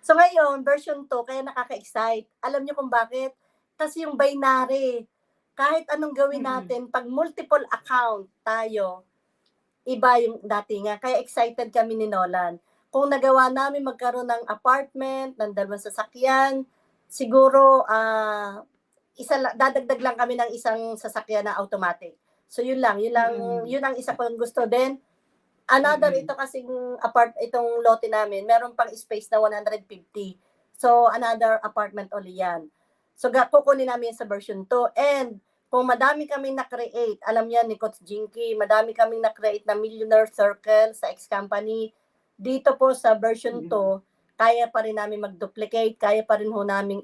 So ngayon, version 2, kaya nakaka-excite. Alam niyo kung bakit? Kasi yung binary, kahit anong gawin natin, pag multiple account tayo, iba yung dati nga. Kaya excited kami ni Nolan. Kung nagawa namin magkaroon ng apartment, ng dalawang sasakyan, siguro dadagdag lang kami ng isang sasakyan na automatic. So yun lang, yun ang isa kong gusto din. Another ito kasing itong lote namin, meron pang space na 150. So another apartment uli yan. So kukunin namin sa version 2. And kung madami kaming na-create, alam yan ni Coach Jinky, madami kaming na-create na millionaire circle sa ex-company. Dito po sa version 2, kaya pa rin namin mag-duplicate, kaya pa rin ho namin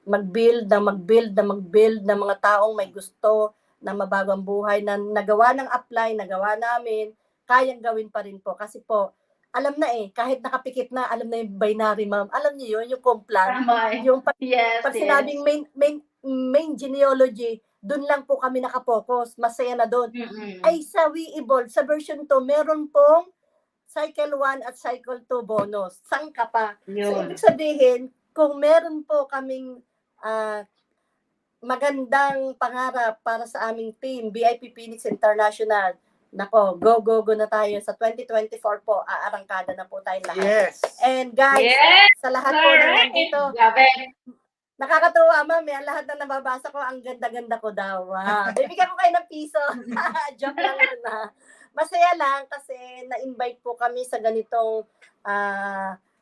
mag-build ng mga taong may gusto na mabago ang buhay, na nagawa ng apply, nagawa namin, kayang gawin pa rin po. Kasi po, alam na kahit nakapikit na, alam na yung binary, ma'am. Alam niyo yun, yung complan. Yung pag sinabing main genealogy, dun lang po kami nakapokus. Masaya na dun. Ay, sa WeEvolve, sa version 2, meron pong cycle 1 at cycle 2 bonus. Sangka pa. So, ibig sabihin, kung meron po kaming magandang pangarap para sa aming team, VIP Phoenix International, nako, go na tayo. Sa 2024 po, aarangkada na po tayo lahat. Yes. And guys, sa lahat po na nandito, nakakatuwa, ma'am. Lahat na nababasa ko, ang ganda-ganda ko daw. Bibigyan ko kayo ng piso. Joke lang na. Masaya lang kasi na-invite po kami sa ganitong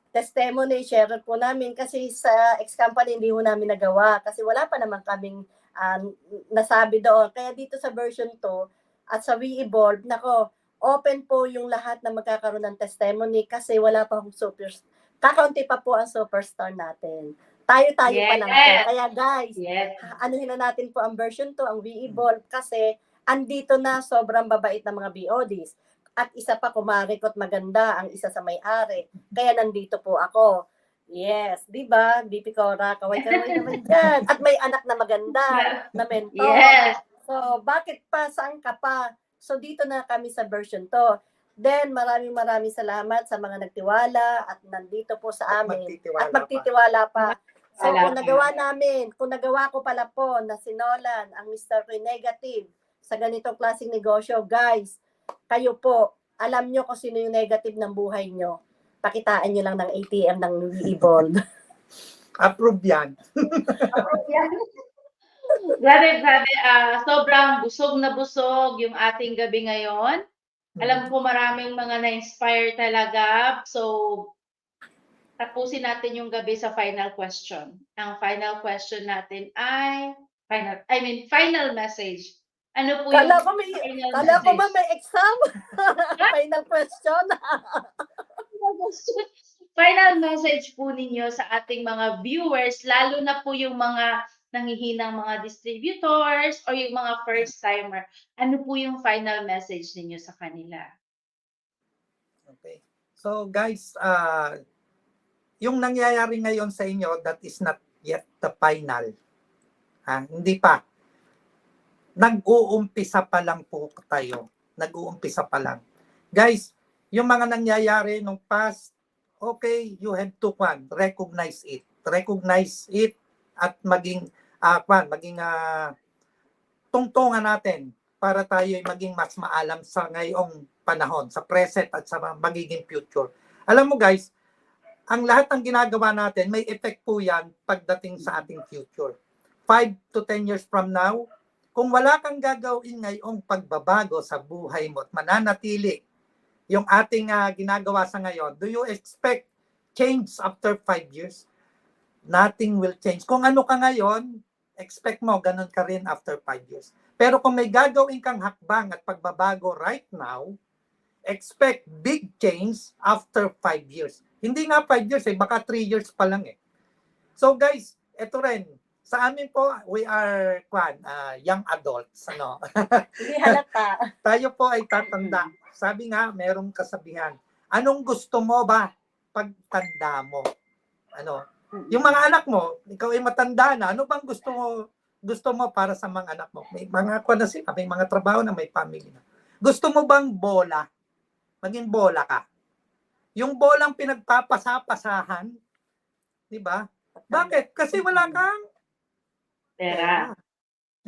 testimony, share po namin kasi sa ex-company hindi ho namin nagawa kasi wala pa naman kaming nasabi doon. Kaya dito sa version 2 at sa WeEvolve, nako, open po yung lahat na magkakaroon ng testimony kasi wala pa akong kakaunti pa po ang superstar natin. Tayo pa lang po. Kaya guys, anuhin na natin po ang version 2, ang WeEvolve, kasi andito na sobrang babait na mga BODs. At isa pa, kumarikot maganda ang isa sa may-ari. Kaya nandito po ako. Yes, di ba? BP Cora, kaway-kaway naman dyan. At may anak na maganda, na mentor. Yes. So, bakit pa? Saan ka pa? So, dito na kami sa version 2. Then, maraming salamat sa mga nagtiwala at nandito po sa amin. At magtitiwala pa. So, kung nagawa ko pala po na si Nolan, ang Mr. Negative, sa ganitong klaseng negosyo, guys, kayo po, alam nyo kung sino yung negative ng buhay nyo. Pakitaan nyo lang ng ATM ng WeEvolve. Approve yan. Grabe. Sobrang busog na busog yung ating gabi ngayon. Alam ko maraming mga na-inspire talaga. So, tapusin natin yung gabi sa final question. Ang final question natin ay final message. Ano po Kala yung ko may exam. Final question. Final message po ninyo sa ating mga viewers, lalo na po yung mga nanghihinang mga distributors or yung mga first timer. Ano po yung final message ninyo sa kanila? Okay. So guys, yung nangyayari ngayon sa inyo, that is not yet the final. Hindi pa. Nag-uumpisa pa lang po tayo. Nag-uumpisa pa lang. Guys, yung mga nangyayari nung past, okay, you have to recognize it. Recognize it at maging tungtungan natin para tayo maging mas maalam sa ngayong panahon, sa present at sa magiging future. Alam mo guys, ang lahat ng ginagawa natin, may effect po yan pagdating sa ating future. 5 to 10 years from now, kung wala kang gagawin ngayong pagbabago sa buhay mo at mananatili yung ating ginagawa sa ngayon, do you expect change after 5 years? Nothing will change. Kung ano ka ngayon, expect mo, ganun ka rin after 5 years. Pero kung may gagawin kang hakbang at pagbabago right now, expect big change after 5 years. Hindi nga 5 years baka 3 years pa lang So guys, ito rin. Sa amin po, we are young adults. Ano? Hindi halata. Tayo po ay tatanda. Sabi nga, merong kasabihan. Anong gusto mo ba pagtanda mo? Ano? Yung mga anak mo, ikaw ay matanda na, ano bang gusto mo para sa mga anak mo? May mga na sila, may mga trabaho na, may family na. Gusto mo bang bola? Maging bola ka. Yung bolang pinagpapasapasahan, di ba? Bakit? Kasi wala kang Pera.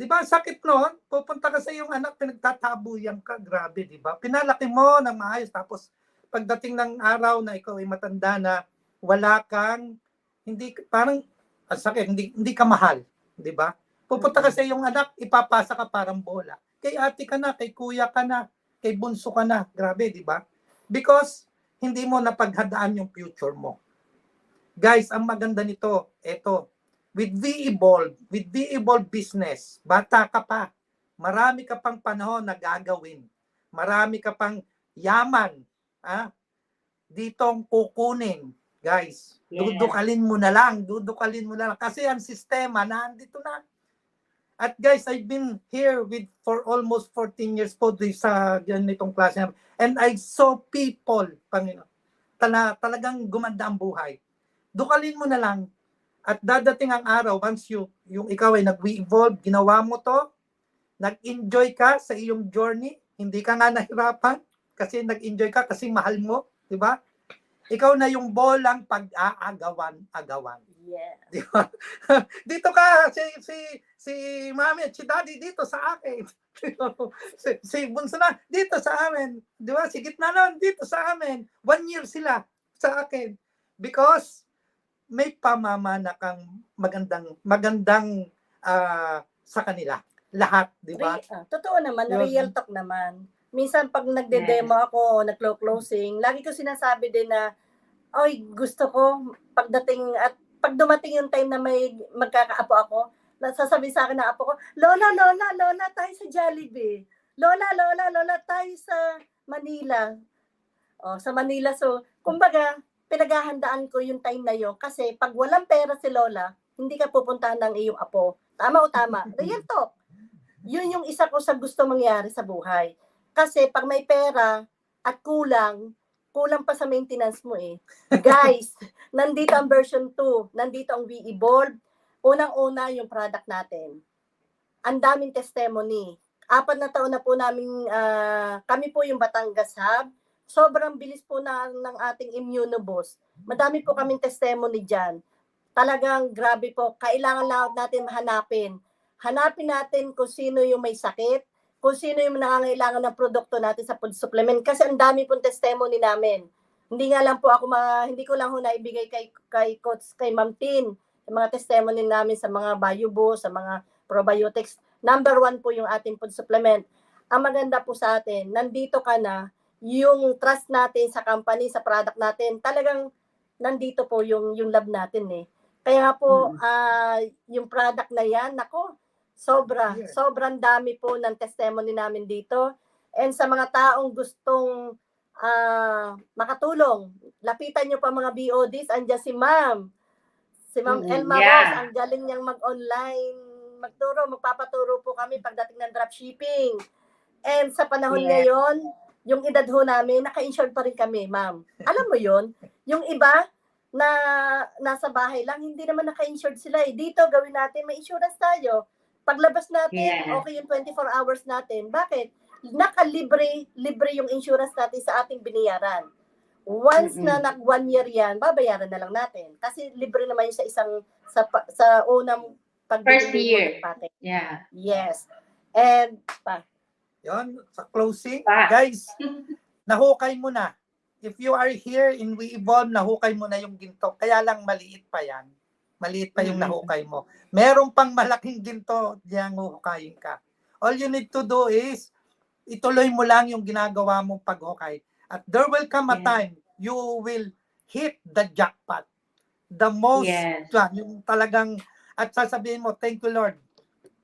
di ba? Sakit noon. Pupunta ka sa iyong anak, pinagtatabuyan ka. Grabe, di ba? Pinalaki mo ng maayos. Tapos, pagdating ng araw na ikaw ay matanda na, wala kang, hindi, parang, sakit, hindi ka mahal. Di ba? Pupunta ka sa iyong anak, ipapasa ka parang bola. Kay ate ka na, kay kuya ka na, kay bunso ka na. Grabe, di ba? Because, hindi mo napaghadaan yung future mo. Guys, ang maganda nito, eto, with V-Evolve Business, bata ka pa, marami ka pang panahon na gagawin. Marami ka pang yaman, ditong kukunin. Guys, dudukalin mo na lang. Kasi ang sistema, nandito na. At guys, I've been here for almost 14 years po sa ganitong klase. And I saw people, Panginoon, talagang gumanda ang buhay. Dukalin mo na lang. At dadating ang araw, once yung ikaw ay nag-evolve, ginawa mo to, nag-enjoy ka sa iyong journey, hindi ka nga nahirapan, kasi nag-enjoy ka, kasi mahal mo, di ba? Ikaw na yung bolang pag-aagawan. Yeah. Di ba? Dito ka, si mami at si daddy dito sa akin. si bunso na, dito sa amin. Di ba? Si gitna nun, dito sa amin. 1 year sila sa akin. Because, may pamamana kang magandang sa kanila. Lahat, di ba? Totoo naman, real talk naman. Minsan pag nagde-demo ako, naglo-closing, lagi ko sinasabi din na, oy, gusto ko pag dumating yung time na may magkakaapo ako, nasasabi sa akin ng apo ko, Lola, tayo sa Jollibee. Lola, tayo sa Manila. Sa Manila. So, kumbaga, pinaghahandaan ko yung time na yun kasi pag walang pera si Lola, hindi ka pupuntahan ng iyong apo. Tama o tama? Real talk. Yun yung isa ko sa gusto mangyari sa buhay. Kasi pag may pera at kulang pa sa maintenance mo eh. Guys, nandito ang version 2. Nandito ang V-Evolve. Unang-una yung product natin. Ang daming testimony. 4 na taon na po namin, kami po yung Batangas Hub. Sobrang bilis po ng ating Immunoboost. Madami po kaming testimony dyan. Talagang grabe po. Kailangan lang natin hanapin. Hanapin natin kung sino yung may sakit, kung sino yung nangangailangan ng produkto natin sa food supplement. Kasi ang dami pong testimony namin. Hindi nga lang po ako, hindi ko lang ho naibigay kay Coach, kay Ma'am Tin, yung mga testimony namin sa mga BioBoost, sa mga probiotics. Number 1 po yung ating food supplement. Ang maganda po sa atin, nandito ka na, yung trust natin sa company, sa product natin, talagang nandito po yung lab natin eh. Kaya po, yung product na yan, nako, sobrang dami po ng testimony namin dito. And sa mga taong gustong makatulong, lapitan nyo pa mga BODs, andyan si Ma'am Elma Ross, ang galing niyang mag-online, magpapaturo po kami pagdating ng dropshipping. And sa panahon ngayon, yung edad ho namin, naka-insured pa rin kami, ma'am. Alam mo yon, yung iba na nasa bahay lang, hindi naman naka-insured sila. Dito, gawin natin, may insurance tayo. Paglabas natin, okay yung 24 hours natin. Bakit? Libre yung insurance natin sa ating biniyaran. Once na nag 1 year yan, babayaran na lang natin. Kasi libre naman yun sa unang first year. Yeah. Yes. And yon, sa closing, guys, nahukay mo na. If you are here in We-Evolve, nahukay mo na yung ginto. Kaya lang maliit pa yan. Maliit pa yung nahukay mo. Meron pang malaking ginto, diyan huhukayin ka. All you need to do is, ituloy mo lang yung ginagawa mong paghukay. At there will come a time, you will hit the jackpot. The most, yung talagang, at sasabihin mo, thank you Lord.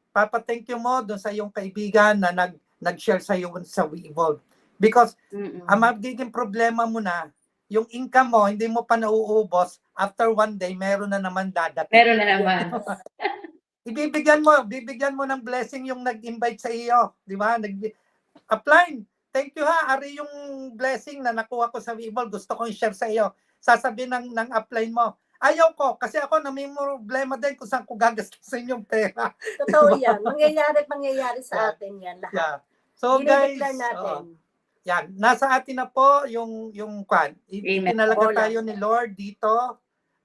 Papa, thank you mo doon sa iyong kaibigan na nag-share sa iyo sa We-Evolve. Because ang magiging problema mo na, yung income mo, hindi mo pa nauubos after one day, meron na naman dadating. Meron na naman. Bibigyan mo ng blessing yung nag-invite sa iyo, di ba? Apply. Thank you ha, ari yung blessing na nakuha ko sa Webull, gusto kong share sa iyo. Sasabihin ng apply mo, ayaw ko, kasi ako may problema din kung saan ko gagastusin yung pera. Totoo yan. Mangyayari sa atin yan lahat. Yeah. So guys, natin. yan, nasa atin na po yung kwan. Itinalaga tayo ni Lord dito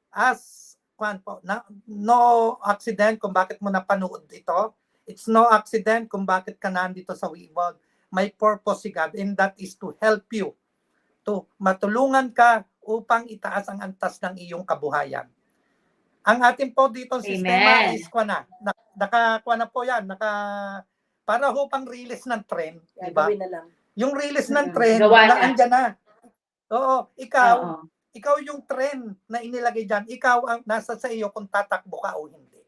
as kwan po. No accident kung bakit mo napanood ito. It's no accident kung bakit ka nandito sa Webull. May purpose si God, and that is to help you, to matulungan ka upang itaas ang antas ng iyong kabuhayan. Ang atin po dito sistema is naka po yan, para upang release ng trend, di ba? Yung release ng trend, andyan na. Oo, ikaw yung trend na inilagay dyan, ikaw ang nasa sa iyo kung tatakbo ka o hindi.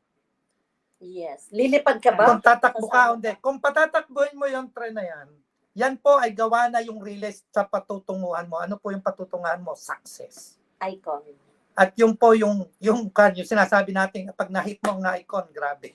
Yes. Lilipad ka ba? Kung tatakbo ka o hindi. Kung patatakbuhin mo yung trend na yan po ay gawa na yung release sa patutunguhan mo. Ano po yung patutunguhan mo? Success. Icon. At yung po yung sinasabi natin, pag na-hit mo ang na-icon, grabe.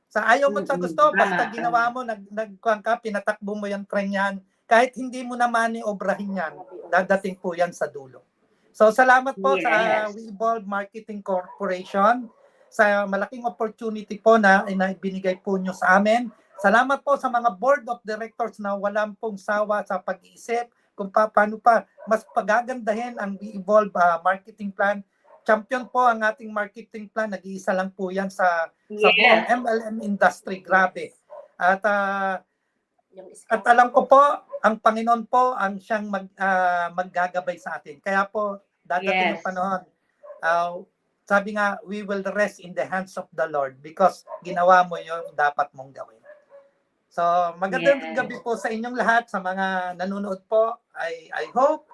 Sa ayaw mo sa gusto, basta ginawa mo, nagkuhan ka, pinatakbo mo yung trend yan, kahit hindi mo naman i-obrahin yan, dadating po yan sa dulo. So salamat po sa Webull Marketing Corporation sa malaking opportunity po na binigay po nyo sa amin. Salamat po sa mga board of directors na walang pong sawa sa pag-iisip kung paano pa mas pagagandahin ang Webull marketing plan. Champion po ang ating marketing plan. Nag-iisa lang po yan sa buong MLM industry. Grabe. At alam ko po, ang Panginoon po ang siyang maggagabay sa atin. Kaya po, dadating yung panahon. Sabi nga, we will rest in the hands of the Lord because ginawa mo yung dapat mong gawin. So, magandang gabi po sa inyong lahat, sa mga nanonood po. I hope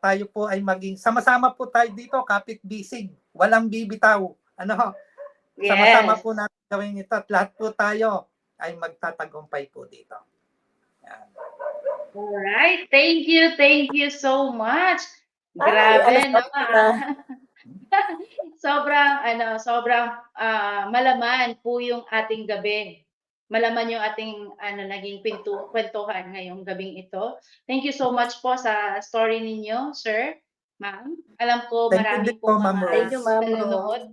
tayo po ay maging, sama-sama po tayo dito, kapit-bisig, walang bibitaw. Sama-sama po natin gawin ito at lahat po tayo ay magtatagumpay po dito. Yan. Alright, thank you so much. Grabe naman. sobrang malaman po yung ating gabi. Malaman yung ating naging kwentuhan ngayong gabing ito. Thank you so much po sa story ninyo, sir, ma'am. Alam ko marami po mga nanonood.